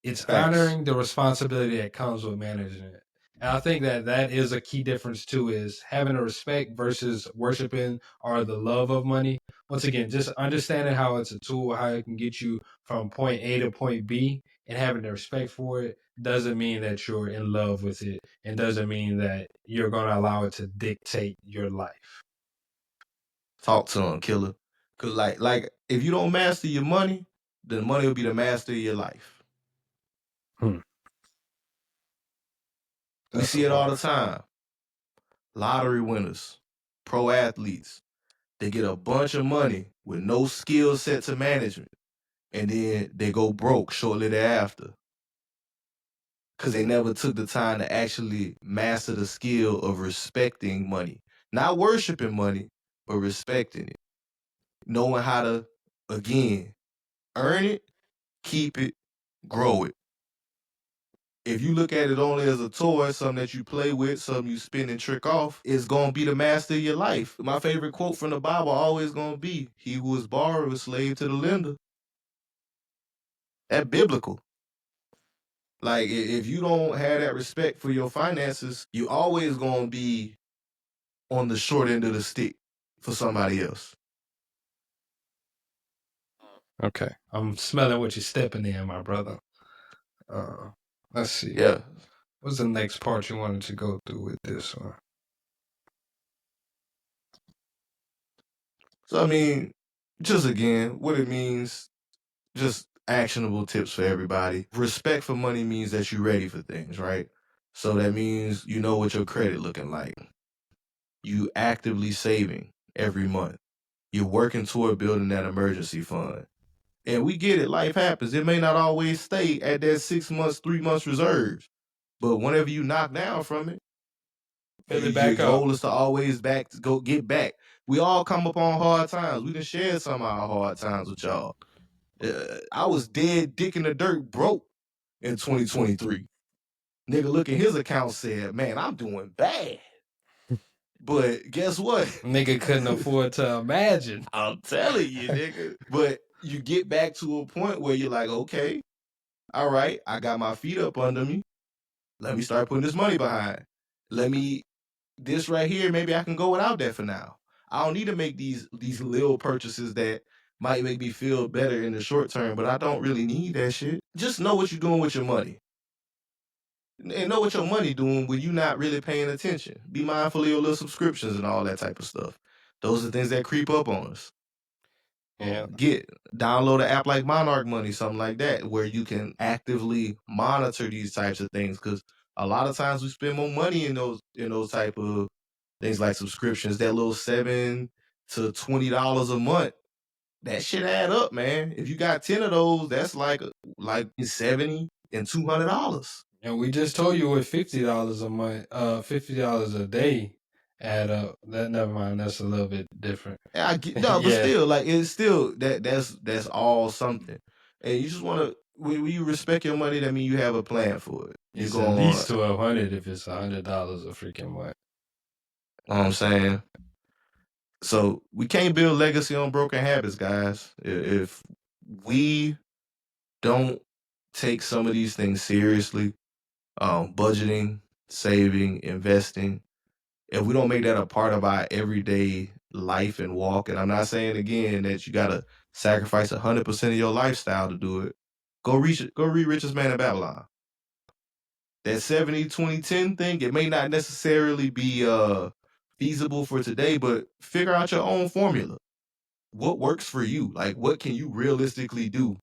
It's Facts. honoring the responsibility that comes with managing it. And I think that is a key difference too, is having a respect versus worshiping or the love of money. Once again, just understanding how it's a tool, how it can get you from point A to point B, and having the respect for it doesn't mean that you're in love with it, and doesn't mean that you're going to allow it to dictate your life. Talk to him, killer. Because like if you don't master your money, then money will be the master of your life. We see it all the time. Lottery winners, pro athletes. They get a bunch of money with no skill set to management, and then they go broke shortly thereafter because they never took the time to actually master the skill of respecting money. Not worshiping money, but respecting it. Knowing how to, again, earn it, keep it, grow it. If you look at it only as a toy, something that you play with, something you spin and trick off, it's going to be the master of your life. My favorite quote from the Bible always going to be, he who is borrowed is slave to the lender. That's biblical. Like, if you don't have that respect for your finances, you always going to be on the short end of the stick for somebody else. Okay. I'm smelling what you're stepping in, my brother. Let's see. Yeah. What's the next part you wanted to go through with this one? So, I mean, just again, what it means, just actionable tips for everybody. Respect for money means that you're ready for things, right? So that means you know what your credit looking like. You actively saving every month. You're working toward building that emergency fund. And we get it, life happens. It may not always stay at that 6 months, 3 months reserves. But whenever you knock down from it, Fill it back your goal up. is to always go get back. We all come upon hard times. We done shared some of our hard times with y'all. I was dead dick in the dirt broke in 2023. Nigga look at his account said, man, I'm doing bad. But guess what? Nigga couldn't afford to imagine. I'm telling you, nigga. But you get back to a point where you're like, okay, all right, I got my feet up under me. Let me start putting this money behind. This right here, maybe I can go without that for now. I don't need to make these little purchases that might make me feel better in the short term, but I don't really need that shit. Just know what you're doing with your money. And know what your money doing when you're not really paying attention. Be mindful of your little subscriptions and all that type of stuff. Those are things that creep up on us. Yeah. Download an app like Monarch Money, something like that, where you can actively monitor these types of things. Because a lot of times we spend more money in those type of things like subscriptions. That little $7 to $20 a month, that shit add up, man. If you got 10 of those, that's like $70 and $200. And we just told you with $50 a month, $50 a day add up. That never mind. That's a little bit different. I get no, but still, like it's still that's all something. And you just want to when you respect your money, that means you have a plan for it. You It's go at least on. $1,200 if it's $100 a freaking month. You know what I'm saying? So we can't build legacy on broken habits, guys. If we don't take some of these things seriously, budgeting, saving, investing, if we don't make that a part of our everyday life and walk, and I'm not saying again that you gotta sacrifice 100% of your lifestyle to do it. Go read Richest Man in Babylon. That 70-20-10 thing, it may not necessarily be feasible for today, but figure out your own formula. What works for you? Like, what can you realistically do?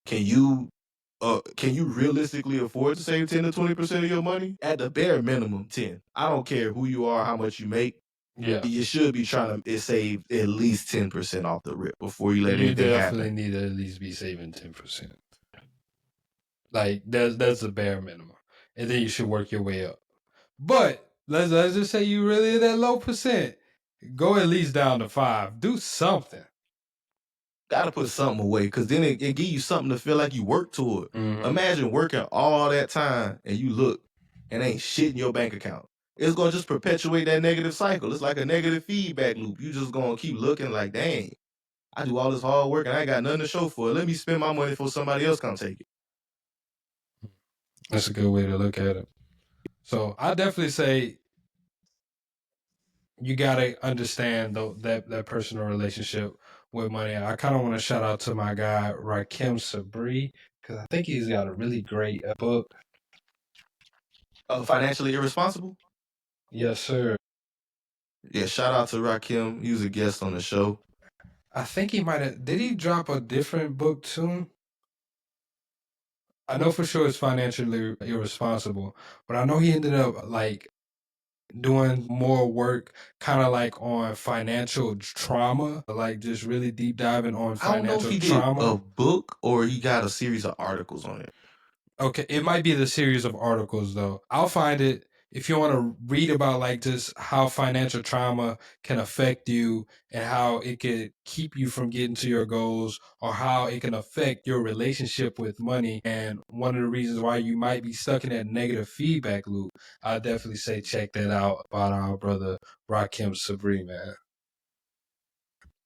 Can you realistically afford to save 10 to 20% of your money? At the bare minimum, 10. I don't care who you are, how much you make. Yeah. You should be trying to save at least 10% off the rip before you let anything definitely happen. need to at least be saving 10%. Like that's the bare minimum, and then you should work your way up. But let's just say you really that low percent, go at least down to 5. Do something. Gotta put something away, because then it give you something to feel like you work toward. Mhm. Imagine working all that time and you look and ain't shit in your bank account. It's gonna just perpetuate that negative cycle. It's like a negative feedback loop. You just gonna keep looking like, dang, I do all this hard work and I ain't got nothing to show for it. Let me spend my money before somebody else come take it. That's a good way to look at it. So I definitely say you gotta understand that personal relationship with money. I kind of want to shout out to my guy Rakim Sabri, because I think he's got a really great book. Financially Irresponsible? Yes, sir. Yeah, shout out to Rakim. He was a guest on the show. I think he might have. Did he drop a different book too? I know for sure it's Financially Irresponsible, but I know he ended up like doing more work kind of like on financial trauma, like just really deep diving on I don't know if financial he did trauma. a book or he got a series of articles on it. Okay, it might be the series of articles though. I'll find it if you want to read about like just how financial trauma can affect you and how it could keep you from getting to your goals, or how it can affect your relationship with money, and one of the reasons why you might be stuck in that negative feedback loop. I definitely say check that out about our brother Rakim Sabri, man.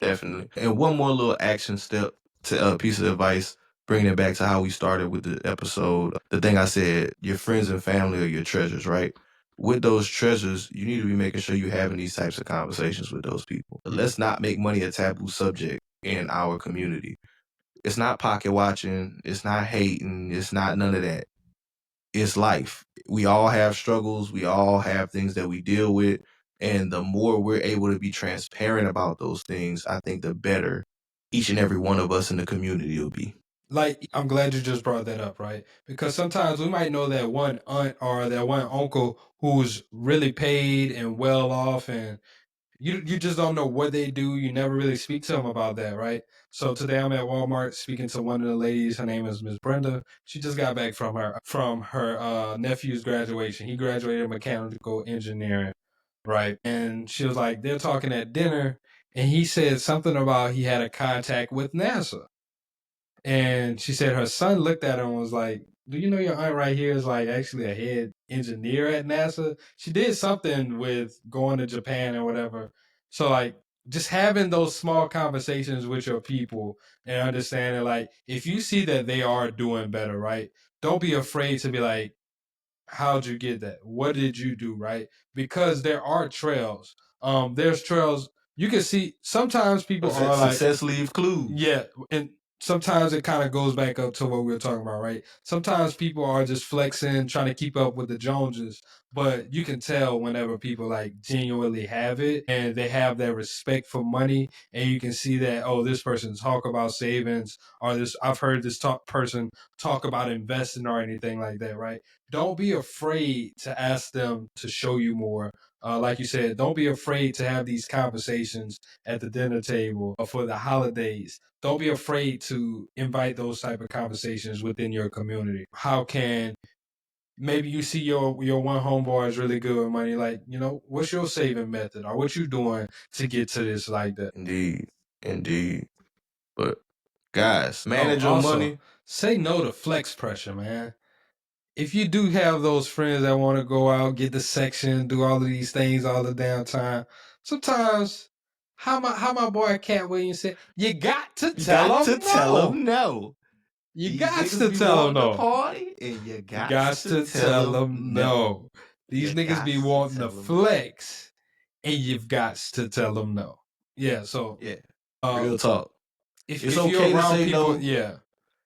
Definitely. And one more little action step to piece of advice, bringing it back to how we started with the episode. The thing I said, your friends and family are your treasures, right? With those treasures, you need to be making sure you're having these types of conversations with those people. Let's not make money a taboo subject in our community. It's not pocket watching. It's not hating. It's not none of that. It's life. We all have struggles. We all have things that we deal with. And the more we're able to be transparent about those things, I think the better each and every one of us in the community will be. Like, I'm glad you just brought that up, right? Because sometimes we might know that one aunt or that one uncle who's really paid and well off, and you just don't know what they do. You never really speak to them about that, right? So today I'm at Walmart speaking to one of the ladies. Her name is Miss Brenda. She just got back from her nephew's graduation. He graduated mechanical engineering, right? And she was like, they're talking at dinner, and he said something about he had a contact with NASA. And she said her son looked at her and was like, do you know your aunt right here is like actually a head engineer at NASA? She did something with going to Japan or whatever. So like just having those small conversations with your people and understanding, like, if you see that they are doing better, right? Don't be afraid to be like, how'd you get that? What did you do, right? Because there are trails. There's trails you can see. Sometimes people are like, Success leaves clues. yeah, and sometimes it kind of goes back up to what we were talking about, right? Sometimes people are just flexing, trying to keep up with the Joneses, but you can tell whenever people like genuinely have it and they have that respect for money, and you can see that, oh, this person talk about savings, or this I've heard this person talk about investing or anything like that, right? Don't be afraid to ask them to show you more. Like you said, don't be afraid to have these conversations at the dinner table or for the holidays. Don't be afraid to invite those type of conversations within your community. How can maybe you see your one homeboy is really good with money, like, what's your saving method, or what you doing to get to this like that? Indeed. But guys, manage your Also, money. say no to flex pressure, man. If you do have those friends that want to go out, get the section, do all of these things all the damn time, sometimes, how my boy Cat Williams said, you got to tell them no. You These got niggas to be tell them wanting to no. party, and you You got to tell them no. These You niggas be gots to wanting to tell 'em no. flex, and you've got to tell them no. Yeah, so Yeah, real talk. if It's you're okay to around say people, no. yeah.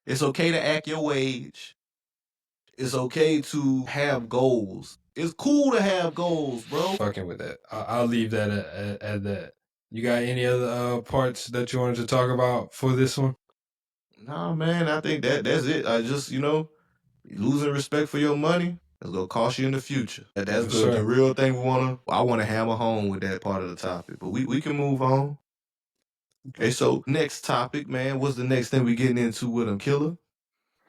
It's okay to act your wage. It's okay to have goals. It's cool to have goals, bro. Fucking with that. I'll leave that at that. You got any other parts that you wanted to talk about for this one? Nah, man, I think that's it. I just, losing respect for your money is gonna cost you in the future. That's For sure. the real thing I wanna hammer home with that part of the topic. But we can move on. Okay, so next topic, man. What's the next thing we getting into with them, Killer?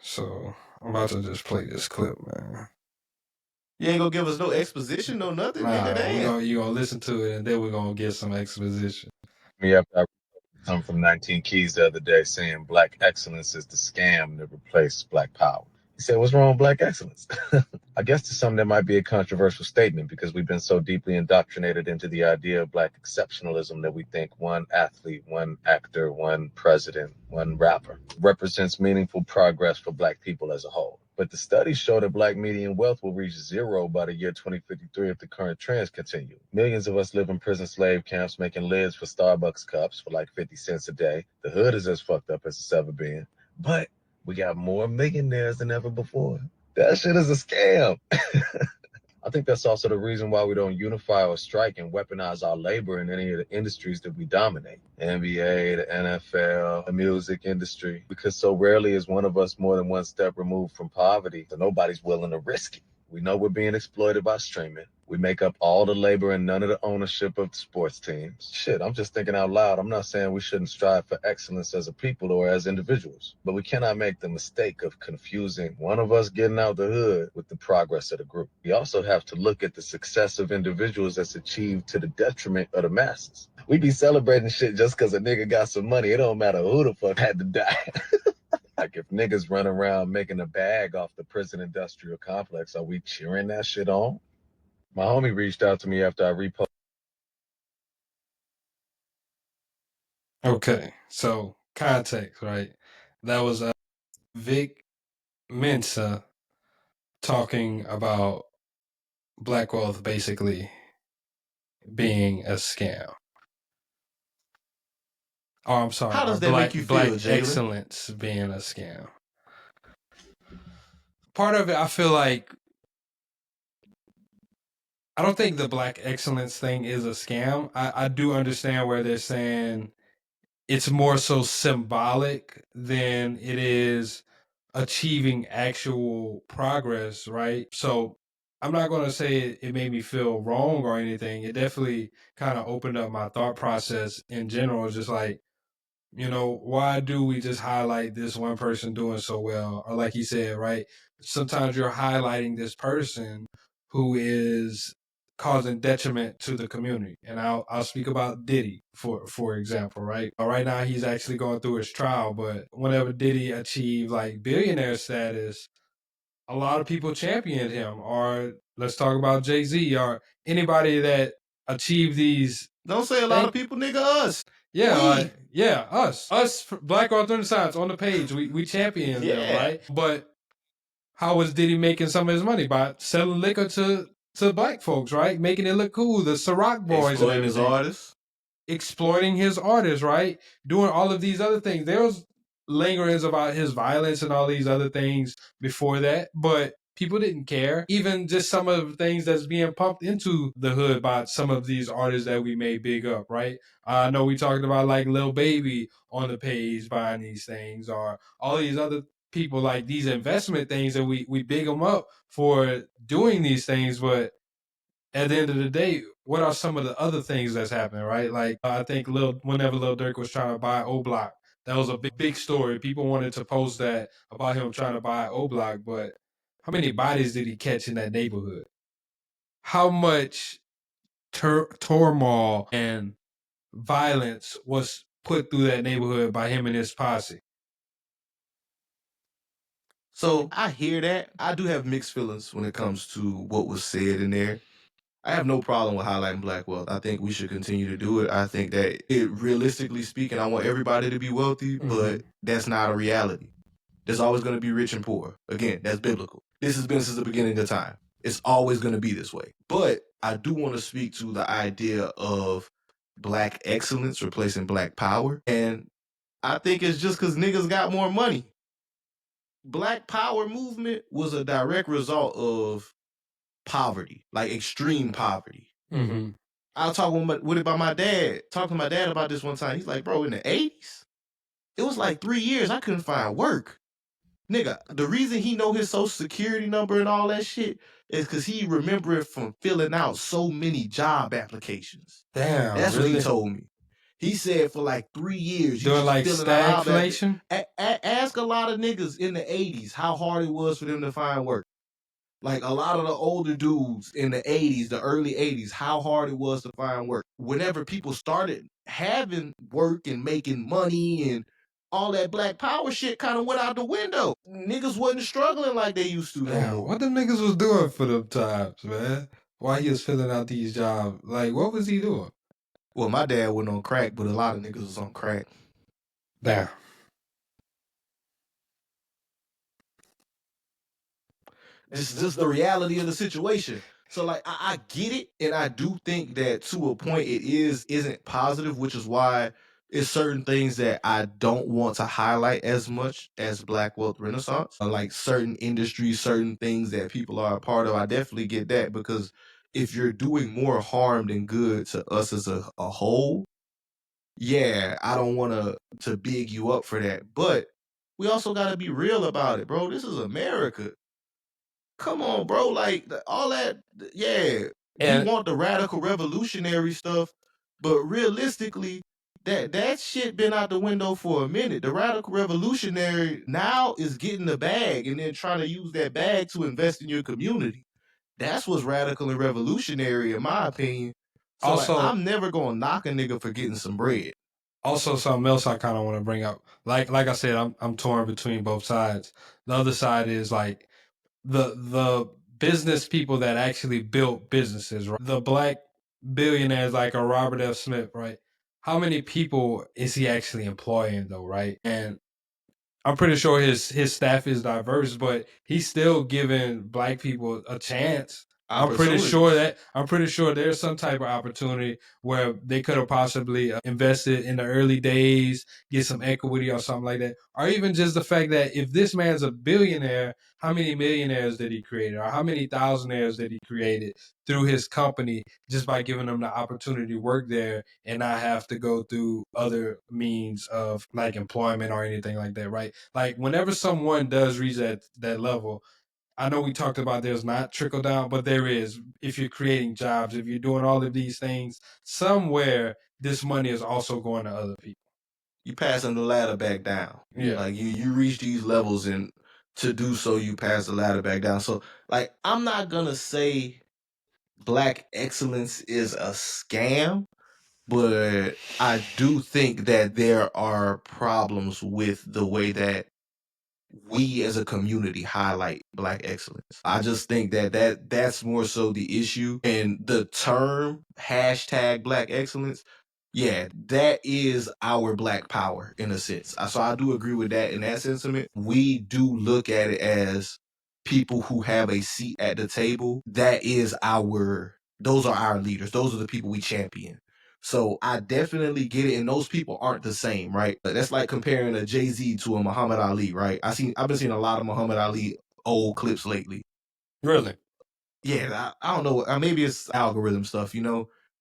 So I'm about to just play this clip, man. You ain't gonna give us no exposition, no nothing, nigga. Damn. You gonna listen to it, and then we're gonna get some exposition. Me after I come from 19 Keys the other day saying black excellence is the scam that replaced black power. He said, what's wrong with black excellence? I guess to some that might be a controversial statement because we've been so deeply indoctrinated into the idea of black exceptionalism that we think one athlete, one actor, one president, one rapper represents meaningful progress for black people as a whole. But the studies show that black median wealth will reach zero by the year 2053 if the current trends continue. Millions of us live in prison slave camps making lids for Starbucks cups for like 50 cents a day. The hood is as fucked up as it's ever been. But we got more millionaires than ever before. That shit is a scam. I think that's also the reason why we don't unify or strike and weaponize our labor in any of the industries that we dominate. The NBA, the NFL, the music industry, because so rarely is one of us more than one step removed from poverty, so nobody's willing to risk it. We know we're being exploited by streaming. We make up all the labor and none of the ownership of the sports teams. Shit, I'm just thinking out loud. I'm not saying we shouldn't strive for excellence as a people or as individuals, but we cannot make the mistake of confusing one of us getting out the hood with the progress of the group. We also have to look at the success of individuals that's achieved to the detriment of the masses. We be celebrating shit just because a nigga got some money. It don't matter who the fuck had to die. Like if niggas run around making a bag off the prison industrial complex, are we cheering that shit on? My homie reached out to me after I reposted. Okay, so context, right? That was Vic Mensa talking about Black wealth basically being a scam. Oh, I'm sorry. How does that make you Black feel, Jalen? excellence being a scam. Part of it, I feel like, I don't think the black excellence thing is a scam. I do understand where they're saying it's more so symbolic than it is achieving actual progress, right? So I'm not going to say it made me feel wrong or anything. It definitely kind of opened up my thought process in general. It's just like, you know, why do we just highlight this one person doing so well? Or like he said, right? Sometimes you're highlighting this person who is causing detriment to the community. And I'll speak about Diddy for example, right? Right now he's actually going through his trial, but whenever Diddy achieved like billionaire status, a lot of people championed him. Or let's talk about Jay-Z or anybody that achieved these. Don't say a lot of people, nigga, us. Yeah, us Black Author Science on the page. We champion them, right? But how was Diddy making some of his money? By selling liquor to black folks, right? Making it look cool. The Ciroc boys exploiting his artists. Exploiting his artists, right? Doing all of these other things. There was lingerings about his violence and all these other things before that, but people didn't care. Even just some of the things that's being pumped into the hood by some of these artists that we made big up, right? I know we talked about like Lil Baby on the page buying these things, or all these other people, like these investment things that we big them up for doing these things, but at the end of the day, what are some of the other things that's happening, right? Like I think whenever Lil Durk was trying to buy O Block, that was a big story. People wanted to post that about him trying to buy O Block, but how many bodies did he catch in that neighborhood? How much turmoil and violence was put through that neighborhood by him and his posse? So I hear that. I do have mixed feelings when it comes to what was said in there. I have no problem with highlighting black wealth. I think we should continue to do it. I think that realistically speaking, I want everybody to be wealthy, but that's not a reality. There's always going to be rich and poor. Again, that's biblical. This has been since the beginning of time. It's always going to be this way. But I do want to speak to the idea of black excellence replacing black power. And I think it's just because niggas got more money. Black power movement was a direct result of poverty, like extreme poverty. I was talking with it by my dad, talking to my dad about this one time. He's like, bro, in the 80s, it was like 3 years I couldn't find work. Nigga, the reason he know his social security number and all that shit is because he remember it from filling out so many job applications. Damn, that's really? What he told me. He said for like 3 years, doing like stagflation. Ask a lot of niggas in the 80s how hard it was for them to find work. Like a lot of the older dudes in the 80s, the early 80s, how hard it was to find work. Whenever people started having work and making money and all that black power shit kind of went out the window. Niggas wasn't struggling like they used to. Damn, what them niggas was doing for them times, man? While he was filling out these jobs, like what was he doing? Well, my dad went on crack, but a lot of niggas was on crack. Damn. This is just the reality of the situation. So like I get it, and I do think that to a point it isn't positive, which is why it's certain things that I don't want to highlight as much as Black Wealth Renaissance. Like certain industries, certain things that people are a part of. I definitely get that, because if you're doing more harm than good to us as a whole, yeah, I don't want to big you up for that. But we also got to be real about it, bro. This is America. Come on, bro. Like all that, yeah. We want the radical revolutionary stuff, but realistically, that shit been out the window for a minute. The radical revolutionary now is getting the bag and then trying to use that bag to invest in your community. That's what's radical and revolutionary, in my opinion. So Also- like, I'm never gonna knock a nigga for getting some bread. Also, something else I kind of want to bring up. Like I said, I'm torn between both sides. The other side is like the business people that actually built businesses, right? The black billionaires like a Robert F. Smith, right? How many people is he actually employing though, right? And I'm pretty sure his staff is diverse, but he's still giving black people a chance. I'm pretty sure there's some type of opportunity where they could have possibly invested in the early days, get some equity or something like that. Or even just the fact that if this man's a billionaire, how many millionaires did he create? Or how many thousandaires did he create through his company just by giving them the opportunity to work there and not have to go through other means of like employment or anything like that, right? Like whenever someone does reach that level, I know we talked about there's not trickle down, but there is. If you're creating jobs, if you're doing all of these things, somewhere this money is also going to other people. You passing the ladder back down. Yeah. Like you reach these levels, and to do so, you pass the ladder back down. So like, I'm not gonna say black excellence is a scam, but I do think that there are problems with the way that we as a community highlight black excellence. I just think that's more so the issue. And the term hashtag black excellence, yeah, that is our black power in a sense. So I do agree with that in that sentiment. We do look at it as people who have a seat at the table. Those are our leaders. Those are the people we champion. So I definitely get it, and those people aren't the same, right? That's like comparing a Jay-Z to a Muhammad Ali, right? I've been seeing a lot of Muhammad Ali old clips lately. Really? Yeah, I don't know. Maybe it's algorithm stuff,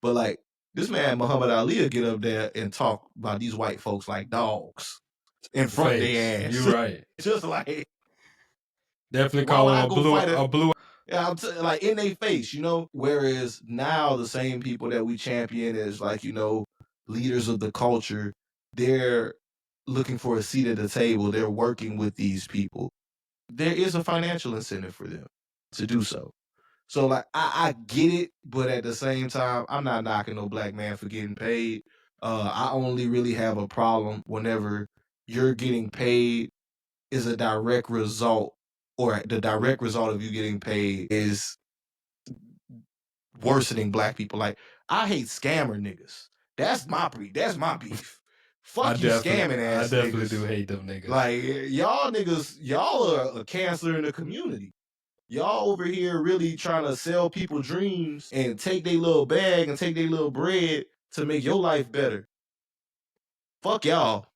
but like, this man Muhammad Ali will get up there and talk about these white folks like dogs in front of their ass. You're right. Just like, definitely why call would I him go fight a blue. yeah, like in their face, Whereas now the same people that we champion as like, leaders of the culture, they're looking for a seat at the table. They're working with these people. There is a financial incentive for them to do so. So like, I get it, but at the same time, I'm not knocking no black man for getting paid. I only really have a problem whenever you're getting paid is a direct result, or the direct result of you getting paid is worsening black people. Like, I hate scammer niggas. That's my beef. Fuck you scamming ass niggas. I definitely do hate them niggas. Like, y'all are a cancer in the community. Y'all over here really trying to sell people dreams and take their little bag and take their little bread to make your life better. Fuck y'all.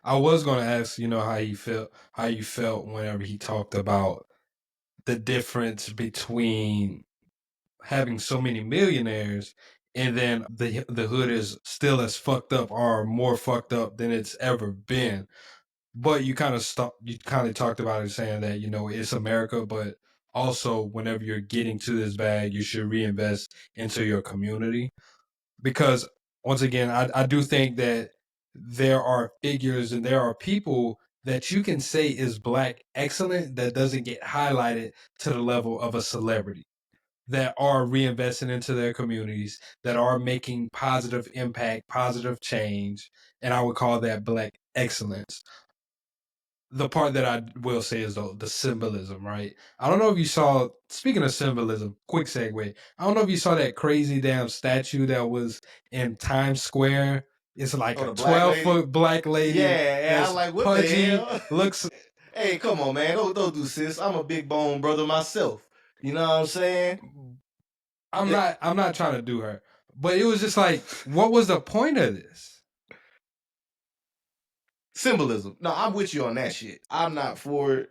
I was gonna ask, how you felt whenever he talked about the difference between having so many millionaires and then the hood is still as fucked up or more fucked up than it's ever been. But you kind of talked about it saying that, it's America, but also whenever you're getting to this bag, you should reinvest into your community. Because once again, I do think that there are figures and there are people that you can say is black excellent that doesn't get highlighted to the level of a celebrity, that are reinvesting into their communities, that are making positive impact, positive change. And I would call that black excellence. The part that I will say is the symbolism, right? I don't know if you saw, speaking of symbolism, quick segue. I don't know if you saw that crazy damn statue that was in Times Square. It's like a 12-foot black lady. Yeah, I'm like, what pudgy, the hell? looks. Hey, come on, man. Don't do sis. I'm a big bone brother myself. You know what I'm saying? I'm not trying to do her. But it was just like, what was the point of this? Symbolism. No, I'm with you on that shit. I'm not for it.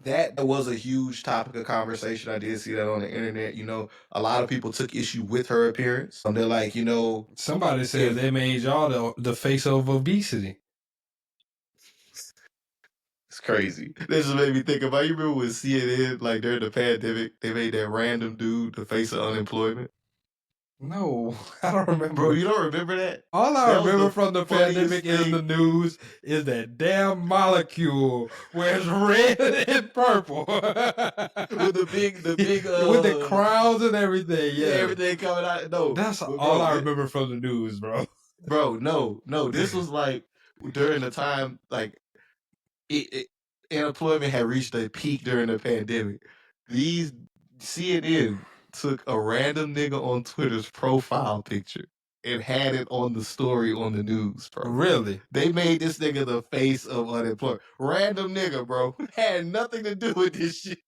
That was a huge topic of conversation. I did see that on the internet. A lot of people took issue with her appearance. They're like, somebody said they made y'all the face of obesity. crazy. This just made me think about, you remember when CNN, like during the pandemic, they made that random dude the face of unemployment? No, I don't remember. Bro, you don't remember that? All I That was remember the from the funniest pandemic in the thing. news is that damn molecule where it's red and purple. With the big with the crowns and everything. Yeah, everything coming out. No, that's but all bro, I remember from the news, bro. Bro, no. This was like during the time, like unemployment had reached a peak during the pandemic. These CNN took a random nigga on Twitter's profile picture and had it on the story on the news, bro. Really? They made this nigga the face of unemployment. Random nigga, bro. Had nothing to do with this shit.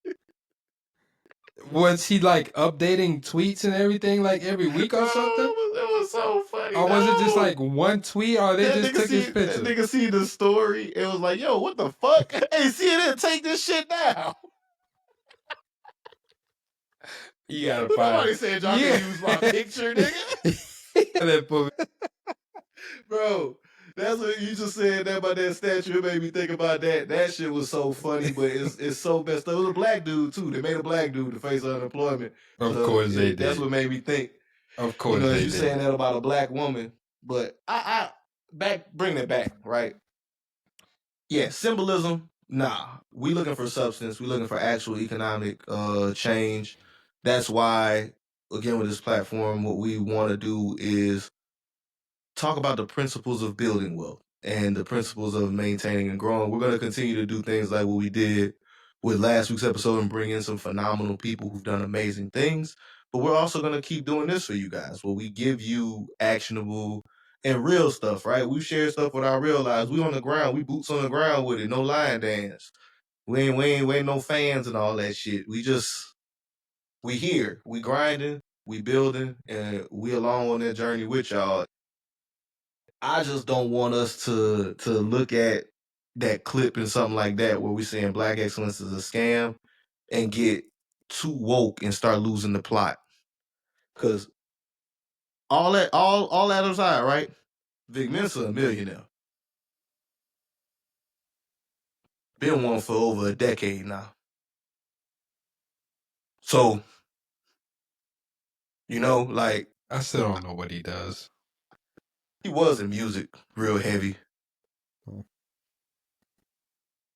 Was he like updating tweets and everything like every week or something? It was so funny. Or was it just like one tweet or they just took his picture? That nigga see the story. It was like, yo, what the fuck? Hey, CNN, take this shit down. You gotta find. Nobody said y'all can use my picture, nigga. Bro, that's what you just said that about that statue. It made me think about that. That shit was so funny, but it's so messed up. It was a black dude too. They made a black dude the face of unemployment. Of course they did. That's what made me think. Of course, you saying that about a black woman, but I bring it back, right? Yeah, symbolism. Nah, we looking for substance. We looking for actual economic change. That's why, again, with this platform, what we want to do is talk about the principles of building wealth and the principles of maintaining and growing. We're going to continue to do things like what we did with last week's episode and bring in some phenomenal people who've done amazing things. But we're also going to keep doing this for you guys, where we give you actionable and real stuff, right? We share stuff with our real lives. We on the ground. We boots on the ground with it. No lion dance. We ain't no fans and all that shit. We here. We grinding. We building. And we along on that journey with y'all. I just don't want us to look at that clip and something like that where we saying black excellence is a scam and get too woke and start losing the plot. Cause all that aside, right? Vic Mensa a millionaire. Been one for over a decade now. So, like, I still don't know what he does. He was in music real heavy.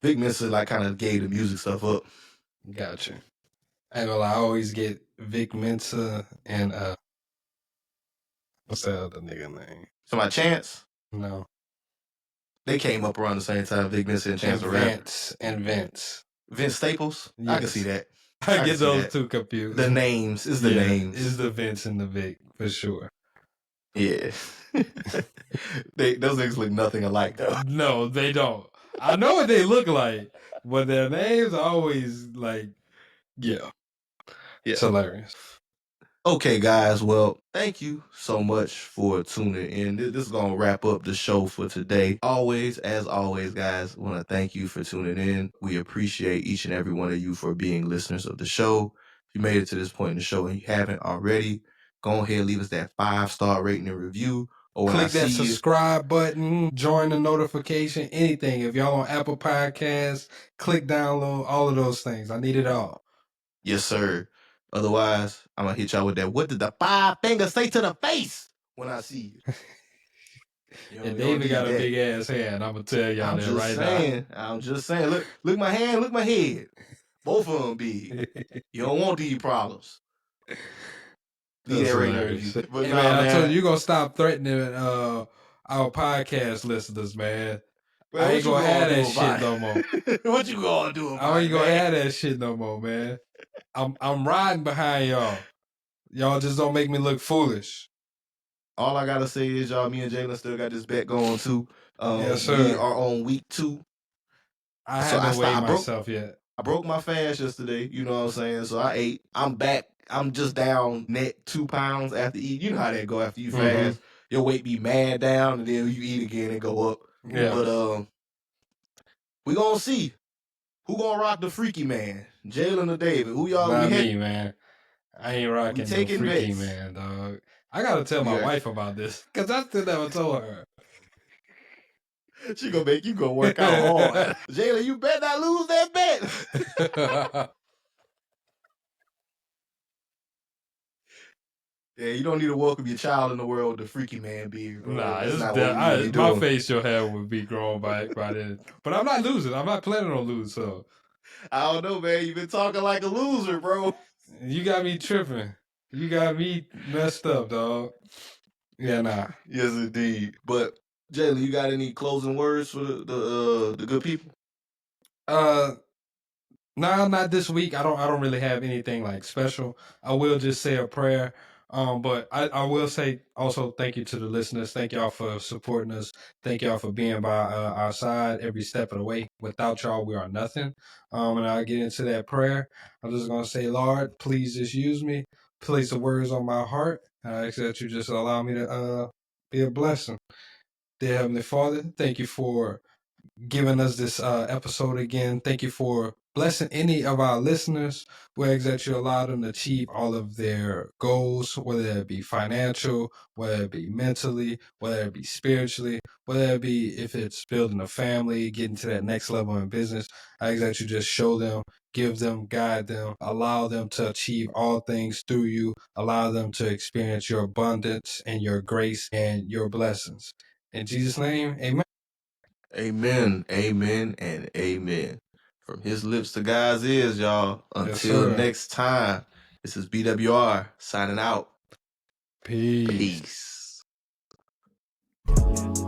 Vic Mensa like kind of gave the music stuff up. Gotcha. I ain't gonna lie, I always get Vic Mensa and what's that other nigga name? My Chance? No. They came up around the same time, Vic Mensa and Chance the Rapper. Vince. Vince Staples? Yes. I can see that. I get those two confused. The names. It's the names. It's the Vince and the Vic, for sure. Yeah. Those niggas look nothing alike, though. No, they don't. I know what they look like, but their names are always like, yeah. It's hilarious. Okay, guys. Well, thank you so much for tuning in. This is going to wrap up the show for today. As always, guys, want to thank you for tuning in. We appreciate each and every one of you for being listeners of the show. If you made it to this point in the show and you haven't already, go ahead and leave us that 5-star rating and review. Or click that subscribe button, join the notification, anything. If y'all on Apple Podcasts, click download, all of those things. I need it all. Yes, sir. Otherwise, I'm going to hit y'all with that. What did the 5 fingers say to the face when I see you? And David got a big ass hand. I'm going to tell y'all that right now. I'm just saying. Look my hand, look my head. Both of them big. You don't want these problems. Hey, man, I told you, you're going to stop threatening our podcast listeners, man. I ain't going to have that shit no more. What you going to do about it? I ain't going to have that shit no more, man. I'm riding behind y'all. Y'all just don't make me look foolish. All I got to say is, y'all, me and Jalen still got this bet going, too. Yes, sir. We are on week 2. I haven't weighed myself yet. I broke my fast yesterday, you know what I'm saying? So I ate. I'm back. I'm just down net 2 pounds after eating. You know how that go after you fast. Your weight be mad down, and then you eat again and go up. Yeah. But we gonna see who gonna rock the freaky man, Jalen or David. Who y'all? Not me, man. I ain't rocking no freaky bets. Man, dog. I gotta tell my wife about this because I still never told her. She gonna make you go work out hard. Jalen, you better not lose that bet. Yeah, you don't need to welcome your child in the world with a freaky man beard, bro. Nah, That's it's not what we need to be my doing. facial hair would be grown by then. But I'm not losing. I'm not planning on losing. So I don't know, man. You've been talking like a loser, bro. you got me tripping. You got me messed up, dog. Yeah, nah. Yes, indeed. But Jalen, you got any closing words for the good people? Nah, not this week. I don't really have anything like special. I will just say a prayer. But I will say also thank you to the listeners. Thank y'all for supporting us. Thank y'all for being by our side every step of the way. Without y'all, we are nothing. And I'll get into that prayer. I'm just gonna say, Lord, please just use me. Place the words on my heart. I ask that you just allow me to be a blessing. Dear Heavenly Father, thank you for giving us this episode again. Thank you for blessing any of our listeners. We ask that you allow them to achieve all of their goals, whether it be financial, whether it be mentally, whether it be spiritually, whether it be if it's building a family, getting to that next level in business. I ask that you just show them, give them, guide them, allow them to achieve all things through you, allow them to experience your abundance and your grace and your blessings. In Jesus' name, amen. Amen, amen, and amen. From his lips to God's ears, y'all. Yes, Until sir. next time, this is BWR signing out. Peace. Peace.